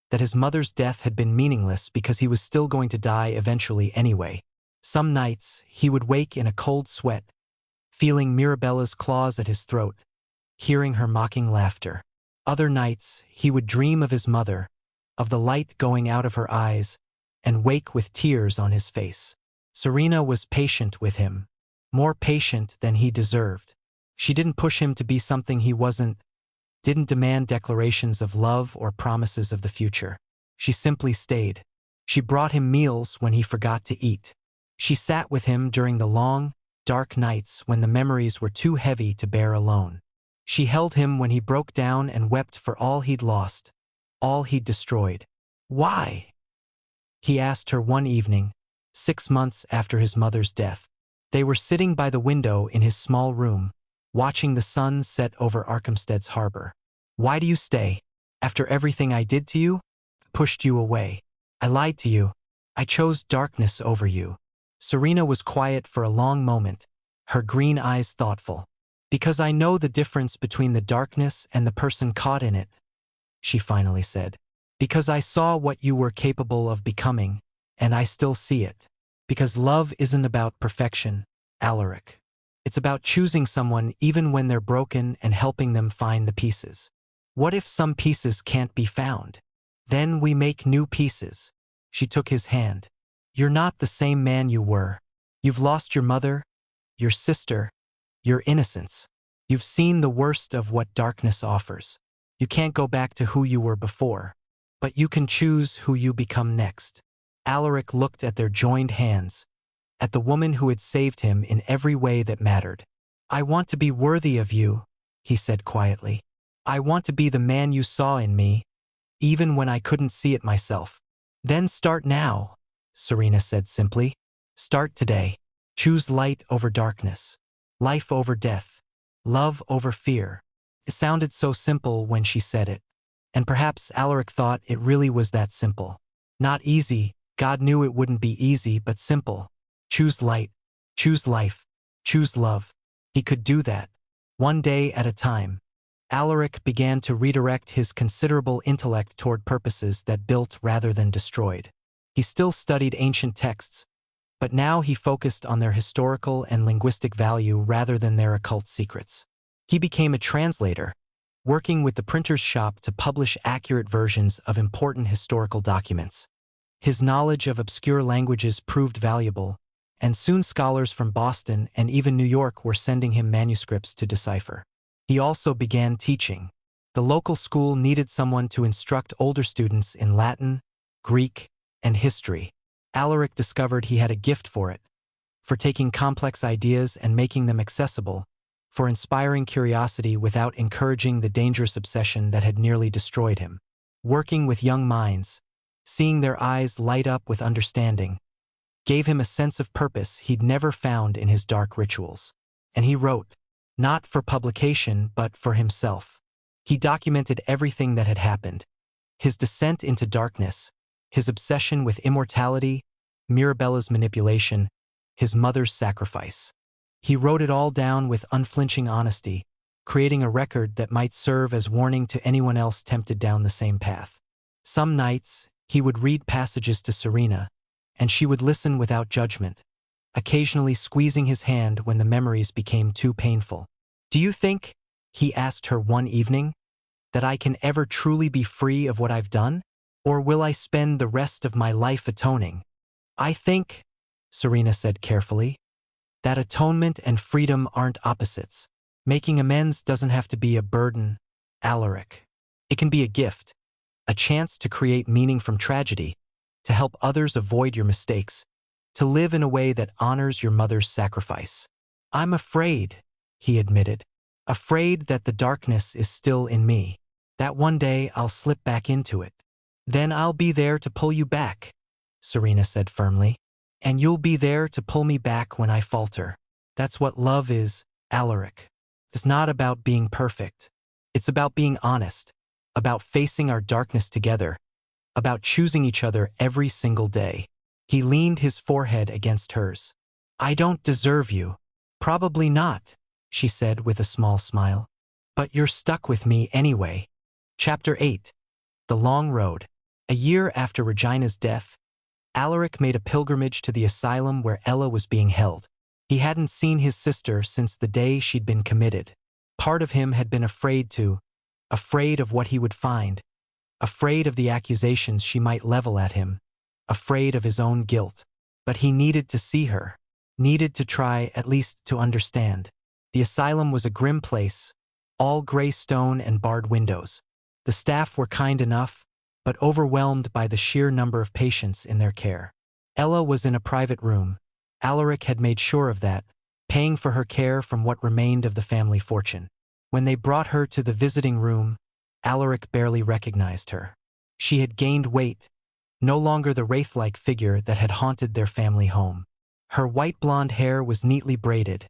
that his mother's death had been meaningless because he was still going to die eventually anyway. Some nights, he would wake in a cold sweat, feeling Mirabella's claws at his throat, hearing her mocking laughter. Other nights, he would dream of his mother, of the light going out of her eyes, and wake with tears on his face. Serena was patient with him, more patient than he deserved. She didn't push him to be something he wasn't, didn't demand declarations of love or promises of the future. She simply stayed. She brought him meals when he forgot to eat. She sat with him during the long, dark nights when the memories were too heavy to bear alone. She held him when he broke down and wept for all he'd lost, all he'd destroyed. "Why?" he asked her one evening, 6 months after his mother's death. They were sitting by the window in his small room, watching the sun set over Arkhamstead's harbor. "Why do you stay? After everything I did to you? Pushed you away. I lied to you. I chose darkness over you." Serena was quiet for a long moment, her green eyes thoughtful. "Because I know the difference between the darkness and the person caught in it," she finally said. "Because I saw what you were capable of becoming, and I still see it. Because love isn't about perfection, Alaric. It's about choosing someone even when they're broken and helping them find the pieces. What if some pieces can't be found? Then we make new pieces." She took his hand. "You're not the same man you were. You've lost your mother, your sister, your innocence. You've seen the worst of what darkness offers. You can't go back to who you were before, but you can choose who you become next." Alaric looked at their joined hands, at the woman who had saved him in every way that mattered. "I want to be worthy of you," he said quietly. "I want to be the man you saw in me, even when I couldn't see it myself." "Then start now," Serena said simply. "Start today. Choose light over darkness, life over death, love over fear." It sounded so simple when she said it, and perhaps Alaric thought it really was that simple. Not easy, God knew it wouldn't be easy, but simple. Choose light, choose life, choose love. He could do that, one day at a time. Alaric began to redirect his considerable intellect toward purposes that built rather than destroyed. He still studied ancient texts, but now he focused on their historical and linguistic value rather than their occult secrets. He became a translator, working with the printer's shop to publish accurate versions of important historical documents. His knowledge of obscure languages proved valuable, and soon scholars from Boston and even New York were sending him manuscripts to decipher. He also began teaching. The local school needed someone to instruct older students in Latin, Greek, and history. Alaric discovered he had a gift for it, for taking complex ideas and making them accessible, for inspiring curiosity without encouraging the dangerous obsession that had nearly destroyed him. Working with young minds, seeing their eyes light up with understanding, gave him a sense of purpose he'd never found in his dark rituals. And he wrote, not for publication but for himself. He documented everything that had happened, his descent into darkness, his obsession with immortality, Mirabella's manipulation, his mother's sacrifice. He wrote it all down with unflinching honesty, creating a record that might serve as warning to anyone else tempted down the same path. Some nights, he would read passages to Serena, and she would listen without judgment, occasionally squeezing his hand when the memories became too painful. "Do you think," he asked her one evening, "that I can ever truly be free of what I've done? Or will I spend the rest of my life atoning?" "I think," Serena said carefully, "that atonement and freedom aren't opposites. Making amends doesn't have to be a burden, Alaric. It can be a gift, a chance to create meaning from tragedy, to help others avoid your mistakes, to live in a way that honors your mother's sacrifice." "I'm afraid," he admitted, "afraid that the darkness is still in me, that one day I'll slip back into it." "Then I'll be there to pull you back," Serena said firmly. "And you'll be there to pull me back when I falter. That's what love is, Alaric. It's not about being perfect. It's about being honest, about facing our darkness together, about choosing each other every single day." He leaned his forehead against hers. "I don't deserve you." "Probably not," she said with a small smile. "But you're stuck with me anyway." Chapter 8. The Long Road. A year after Regina's death, Alaric made a pilgrimage to the asylum where Ella was being held. He hadn't seen his sister since the day she'd been committed. Part of him had been afraid of what he would find, afraid of the accusations she might level at him, afraid of his own guilt. But he needed to see her, needed to try at least to understand. The asylum was a grim place, all gray stone and barred windows. The staff were kind enough, but overwhelmed by the sheer number of patients in their care. Ella was in a private room. Alaric had made sure of that, paying for her care from what remained of the family fortune. When they brought her to the visiting room, Alaric barely recognized her. She had gained weight, no longer the wraith-like figure that had haunted their family home. Her white blonde hair was neatly braided,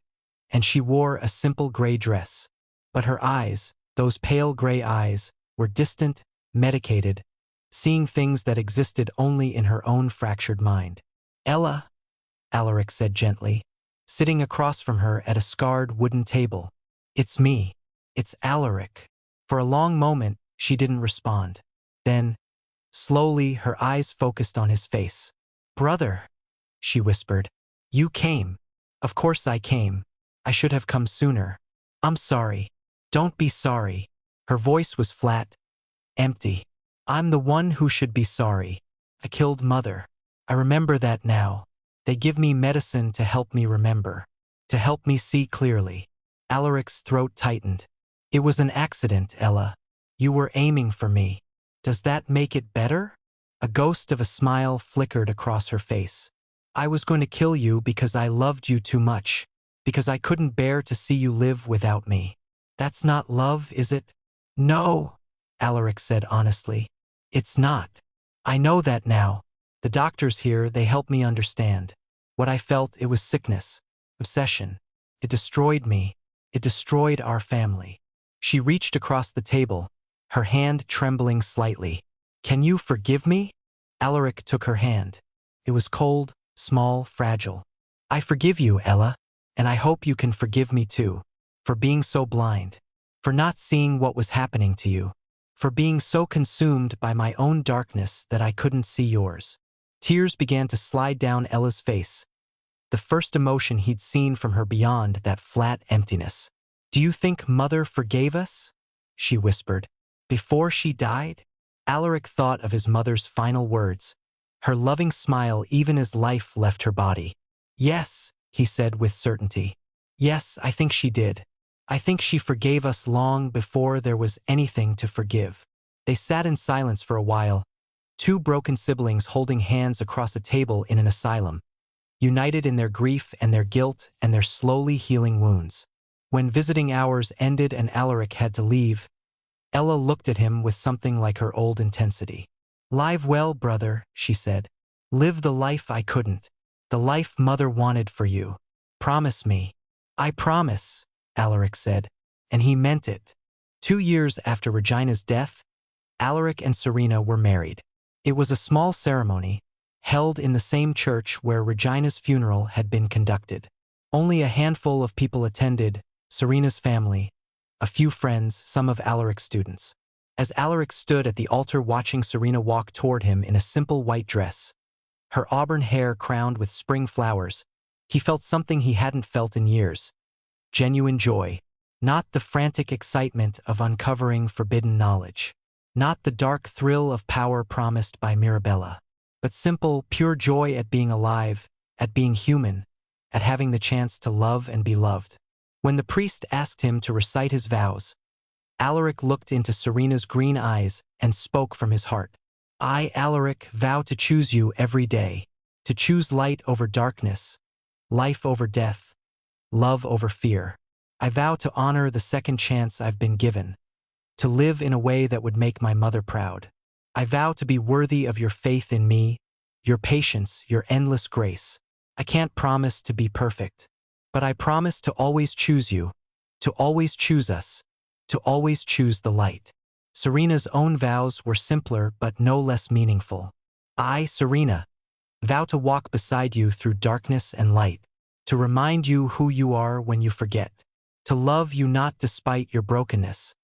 and she wore a simple gray dress. But her eyes, those pale gray eyes, were distant, medicated, seeing things that existed only in her own fractured mind. "Ella," Alaric said gently, sitting across from her at a scarred wooden table. "It's me. It's Alaric." For a long moment, she didn't respond. Then, slowly, her eyes focused on his face. "Brother," she whispered, "you came." "Of course I came. I should have come sooner. I'm sorry." "Don't be sorry." Her voice was flat, empty. "I'm the one who should be sorry. I killed Mother. I remember that now. They give me medicine to help me remember, to help me see clearly." Alaric's throat tightened. "It was an accident, Ella. You were aiming for me. Does that make it better?" A ghost of a smile flickered across her face. "I was going to kill you because I loved you too much, because I couldn't bear to see you live without me. That's not love, is it?" "No," Alaric said honestly. "It's not. I know that now. The doctors here, they help me understand. What I felt, it was sickness, obsession. It destroyed me. It destroyed our family." She reached across the table, her hand trembling slightly. "Can you forgive me?" Alaric took her hand. It was cold, small, fragile. "I forgive you, Ella, and I hope you can forgive me too, for being so blind. for not seeing what was happening to you, for being so consumed by my own darkness that I couldn't see yours." Tears began to slide down Ella's face, the first emotion he'd seen from her beyond that flat emptiness. "Do you think Mother forgave us?" she whispered. "Before she died?" Alaric thought of his mother's final words, her loving smile even as life left her body. "Yes," he said with certainty. "Yes, I think she did. I think she forgave us long before there was anything to forgive." They sat in silence for a while, two broken siblings holding hands across a table in an asylum, united in their grief and their guilt and their slowly healing wounds. When visiting hours ended and Alaric had to leave, Ella looked at him with something like her old intensity. "Live well, brother," she said. "Live the life I couldn't, the life Mother wanted for you. Promise me." "I promise," Alaric said, and he meant it. 2 years after Regina's death, Alaric and Serena were married. It was a small ceremony, held in the same church where Regina's funeral had been conducted. Only a handful of people attended: Serena's family, a few friends, some of Alaric's students. As Alaric stood at the altar watching Serena walk toward him in a simple white dress, her auburn hair crowned with spring flowers, he felt something he hadn't felt in years: genuine joy. Not the frantic excitement of uncovering forbidden knowledge, not the dark thrill of power promised by Mirabella, but simple, pure joy at being alive, at being human, at having the chance to love and be loved. When the priest asked him to recite his vows, Alaric looked into Serena's green eyes and spoke from his heart. "I, Alaric, vow to choose you every day, to choose light over darkness, life over death, love over fear. I vow to honor the second chance I've been given, to live in a way that would make my mother proud. I vow to be worthy of your faith in me, your patience, your endless grace. I can't promise to be perfect, but I promise to always choose you, to always choose us, to always choose the light." Serena's own vows were simpler but no less meaningful. "I, Serena, vow to walk beside you through darkness and light, to remind you who you are when you forget, to love you not despite your brokenness,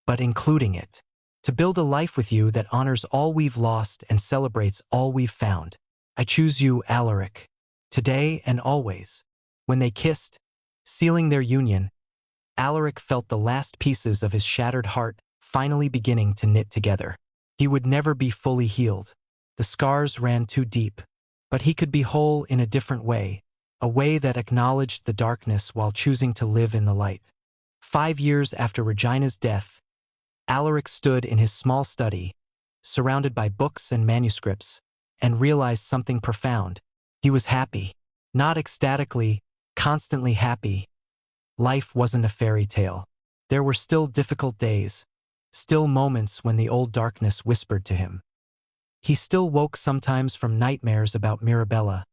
but including it, to build a life with you that honors all we've lost and celebrates all we've found. I choose you, Alaric, today and always." When they kissed, sealing their union, Alaric felt the last pieces of his shattered heart finally beginning to knit together. He would never be fully healed. The scars ran too deep, but he could be whole in a different way, a way that acknowledged the darkness while choosing to live in the light. 5 years after Regina's death, Alaric stood in his small study, surrounded by books and manuscripts, and realized something profound. He was happy. Not ecstatically, constantly happy. Life wasn't a fairy tale. There were still difficult days, still moments when the old darkness whispered to him. He still woke sometimes from nightmares about Mirabella,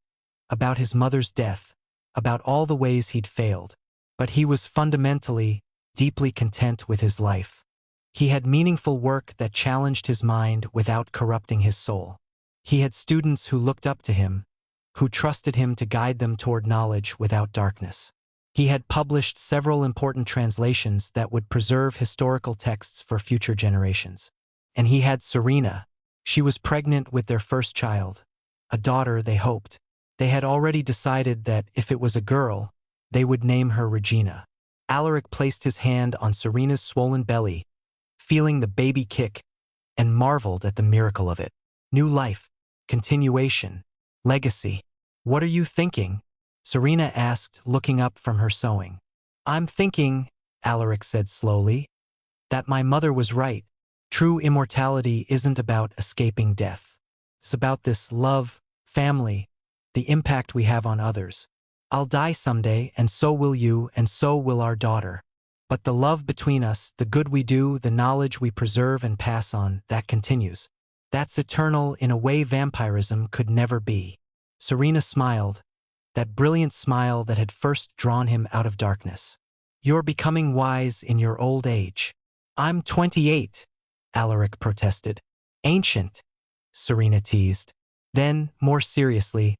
about his mother's death, about all the ways he'd failed. But he was fundamentally, deeply content with his life. He had meaningful work that challenged his mind without corrupting his soul. He had students who looked up to him, who trusted him to guide them toward knowledge without darkness. He had published several important translations that would preserve historical texts for future generations. And he had Serena. She was pregnant with their first child, a daughter they hoped. They had already decided that if it was a girl, they would name her Regina. Alaric placed his hand on Serena's swollen belly, feeling the baby kick, and marveled at the miracle of it. New life, continuation, legacy. "What are you thinking?" Serena asked, looking up from her sewing. "I'm thinking," Alaric said slowly, "that my mother was right. True immortality isn't about escaping death. It's about this love, family, the impact we have on others. I'll die someday, and so will you, and so will our daughter. But the love between us, the good we do, the knowledge we preserve and pass on, that continues. That's eternal in a way vampirism could never be." Serena smiled, that brilliant smile that had first drawn him out of darkness. "You're becoming wise in your old age." "I'm 28, Alaric protested. "Ancient," Serena teased. Then, more seriously,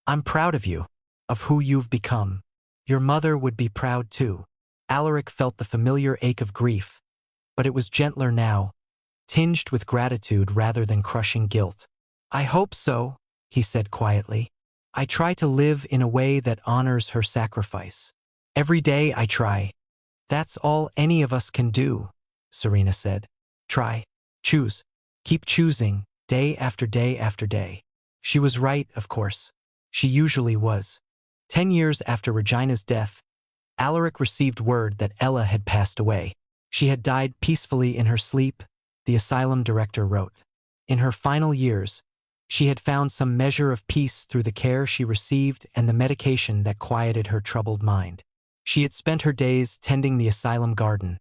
"I'm proud of you, of who you've become. Your mother would be proud too." Alaric felt the familiar ache of grief, but it was gentler now, tinged with gratitude rather than crushing guilt. "I hope so," he said quietly. "I try to live in a way that honors her sacrifice. Every day I try." "That's all any of us can do," Serena said. "Try. Choose. Keep choosing, day after day after day." She was right, of course. She usually was. 10 years after Regina's death, Alaric received word that Ella had passed away. She had died peacefully in her sleep, the asylum director wrote. In her final years, she had found some measure of peace through the care she received and the medication that quieted her troubled mind. She had spent her days tending the asylum garden,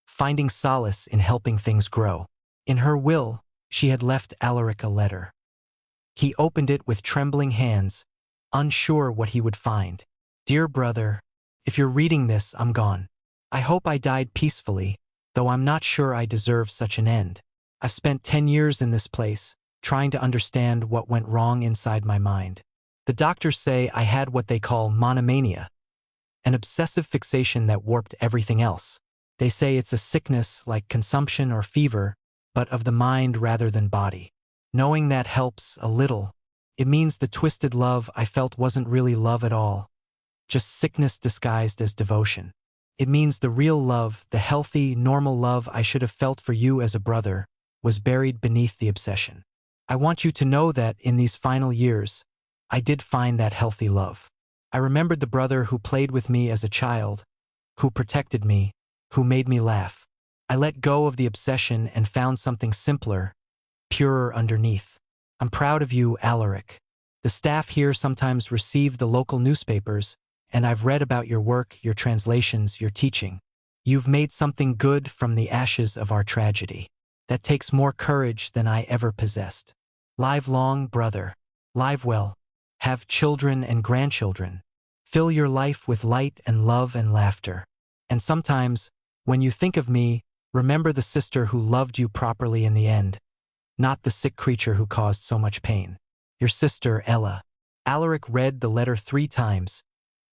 finding solace in helping things grow. In her will, she had left Alaric a letter. He opened it with trembling hands, unsure what he would find. "Dear brother, if you're reading this, I'm gone. I hope I died peacefully, though I'm not sure I deserve such an end. I've spent 10 years in this place, trying to understand what went wrong inside my mind. The doctors say I had what they call monomania, an obsessive fixation that warped everything else. They say it's a sickness like consumption or fever, but of the mind rather than body. Knowing that helps a little. It means the twisted love I felt wasn't really love at all, just sickness disguised as devotion. It means the real love, the healthy, normal love I should have felt for you as a brother, was buried beneath the obsession. I want you to know that in these final years, I did find that healthy love. I remembered the brother who played with me as a child, who protected me, who made me laugh. I let go of the obsession and found something simpler, purer underneath. I'm proud of you, Alaric. The staff here sometimes receive the local newspapers, and I've read about your work, your translations, your teaching. You've made something good from the ashes of our tragedy. That takes more courage than I ever possessed. Live long, brother. Live well. Have children and grandchildren. Fill your life with light and love and laughter. And sometimes, when you think of me, remember the sister who loved you properly in the end, not the sick creature who caused so much pain. Your sister, Ella." Alaric read the letter 3 times,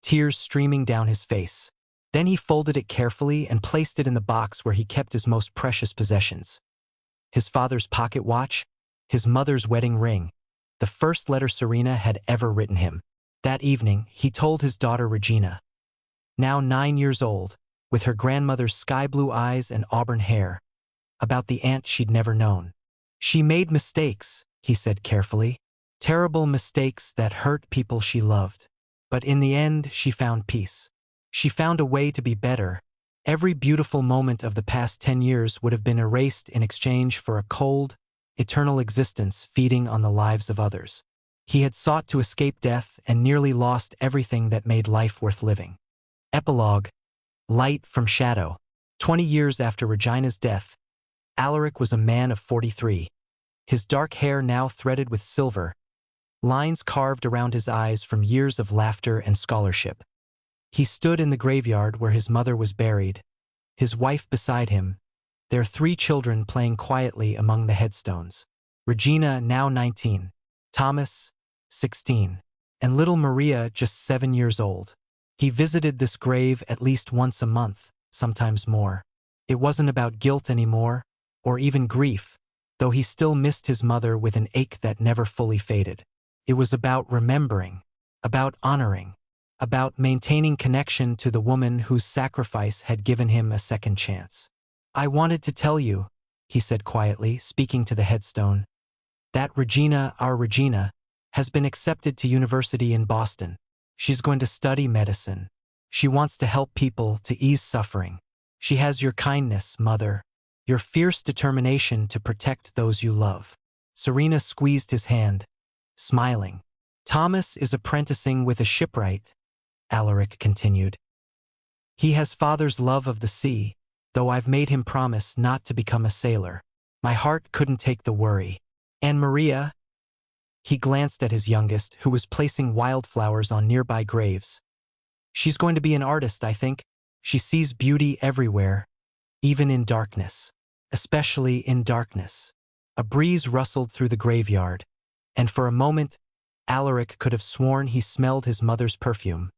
tears streaming down his face. Then he folded it carefully and placed it in the box where he kept his most precious possessions. His father's pocket watch, his mother's wedding ring, the first letter Serena had ever written him. That evening, he told his daughter Regina, now 9 years old, with her grandmother's sky-blue eyes and auburn hair, about the aunt she'd never known. "She made mistakes," he said carefully, "terrible mistakes that hurt people she loved. But in the end, she found peace. She found a way to be better. Every beautiful moment of the past 10 years would have been erased in exchange for a cold, eternal existence feeding on the lives of others. He had sought to escape death and nearly lost everything that made life worth living." Epilogue. Light from shadow. 20 years after Regina's death, Alaric was a man of 43. His dark hair now threaded with silver, lines carved around his eyes from years of laughter and scholarship. He stood in the graveyard where his mother was buried, his wife beside him, their 3 children playing quietly among the headstones. Regina, now 19, Thomas, 16, and little Maria, just 7 years old. He visited this grave at least once a month, sometimes more. It wasn't about guilt anymore, or even grief, though he still missed his mother with an ache that never fully faded. It was about remembering, about honoring, about maintaining connection to the woman whose sacrifice had given him a second chance. "I wanted to tell you," he said quietly, speaking to the headstone, "that Regina, our Regina, has been accepted to university in Boston. She's going to study medicine. She wants to help people, to ease suffering. She has your kindness, Mother, your fierce determination to protect those you love." Serena squeezed his hand, smiling. "Thomas is apprenticing with a shipwright," Alaric continued. "He has Father's love of the sea, though I've made him promise not to become a sailor. My heart couldn't take the worry. And Maria?" He glanced at his youngest, who was placing wildflowers on nearby graves. "She's going to be an artist, I think. She sees beauty everywhere, even in darkness. Especially in darkness." A breeze rustled through the graveyard, and for a moment, Alaric could have sworn he smelled his mother's perfume,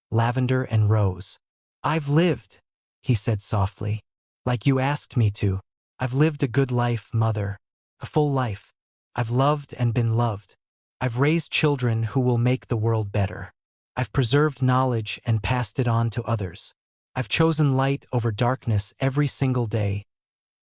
lavender and rose. "I've lived," he said softly. Like you asked me to. I've lived a good life, Mother. A full life. I've loved and been loved. I've raised children who will make the world better. I've preserved knowledge and passed it on to others. I've chosen light over darkness every single day,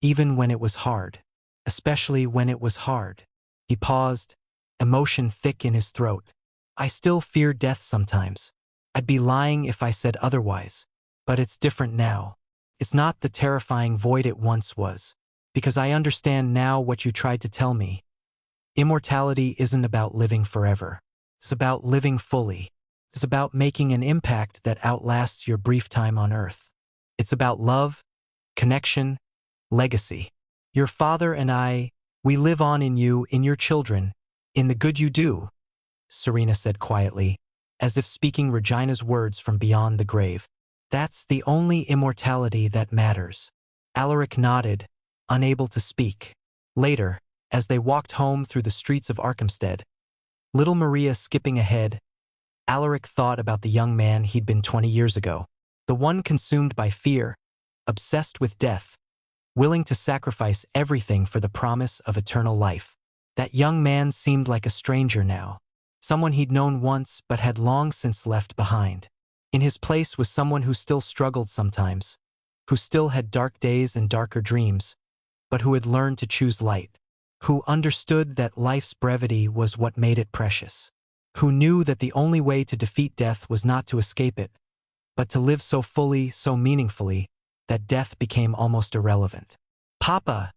even when it was hard. Especially when it was hard. He paused, emotion thick in his throat. I still fear death sometimes. I'd be lying if I said otherwise. But it's different now. It's not the terrifying void it once was. Because I understand now what you tried to tell me. Immortality isn't about living forever. It's about living fully. It's about making an impact that outlasts your brief time on Earth. It's about love, connection, legacy. Your father and I, we live on in you, in your children, in the good you do, Serena said quietly, as if speaking Regina's words from beyond the grave. That's the only immortality that matters. Alaric nodded, unable to speak. Later, as they walked home through the streets of Arkhamstead, little Maria skipping ahead, Alaric thought about the young man he'd been 20 years ago, the one consumed by fear, obsessed with death, willing to sacrifice everything for the promise of eternal life. That young man seemed like a stranger now, someone he'd known once but had long since left behind. In his place was someone who still struggled sometimes, who still had dark days and darker dreams, but who had learned to choose light, who understood that life's brevity was what made it precious, who knew that the only way to defeat death was not to escape it, but to live so fully, so meaningfully, that death became almost irrelevant. "Papa,"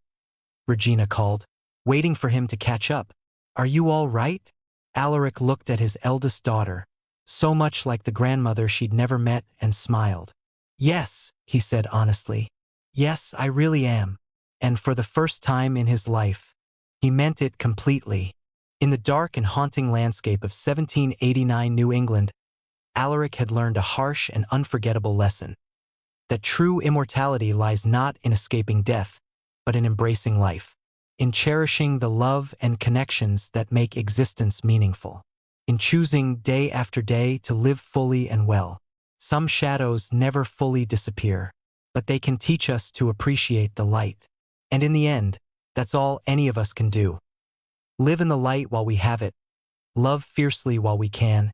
Regina called, waiting for him to catch up. "Are you all right?" Alaric looked at his eldest daughter, so much like the grandmother she'd never met, and smiled. "Yes," he said honestly. "Yes, I really am." And for the first time in his life, he meant it completely. In the dark and haunting landscape of 1789 New England, Alaric had learned a harsh and unforgettable lesson. That true immortality lies not in escaping death, but in embracing life, in cherishing the love and connections that make existence meaningful, in choosing day after day to live fully and well. Some shadows never fully disappear, but they can teach us to appreciate the light. And in the end, that's all any of us can do. Live in the light while we have it, love fiercely while we can,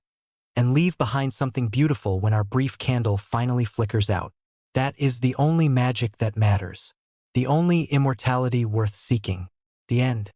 and leave behind something beautiful when our brief candle finally flickers out. That is the only magic that matters, the only immortality worth seeking. The end.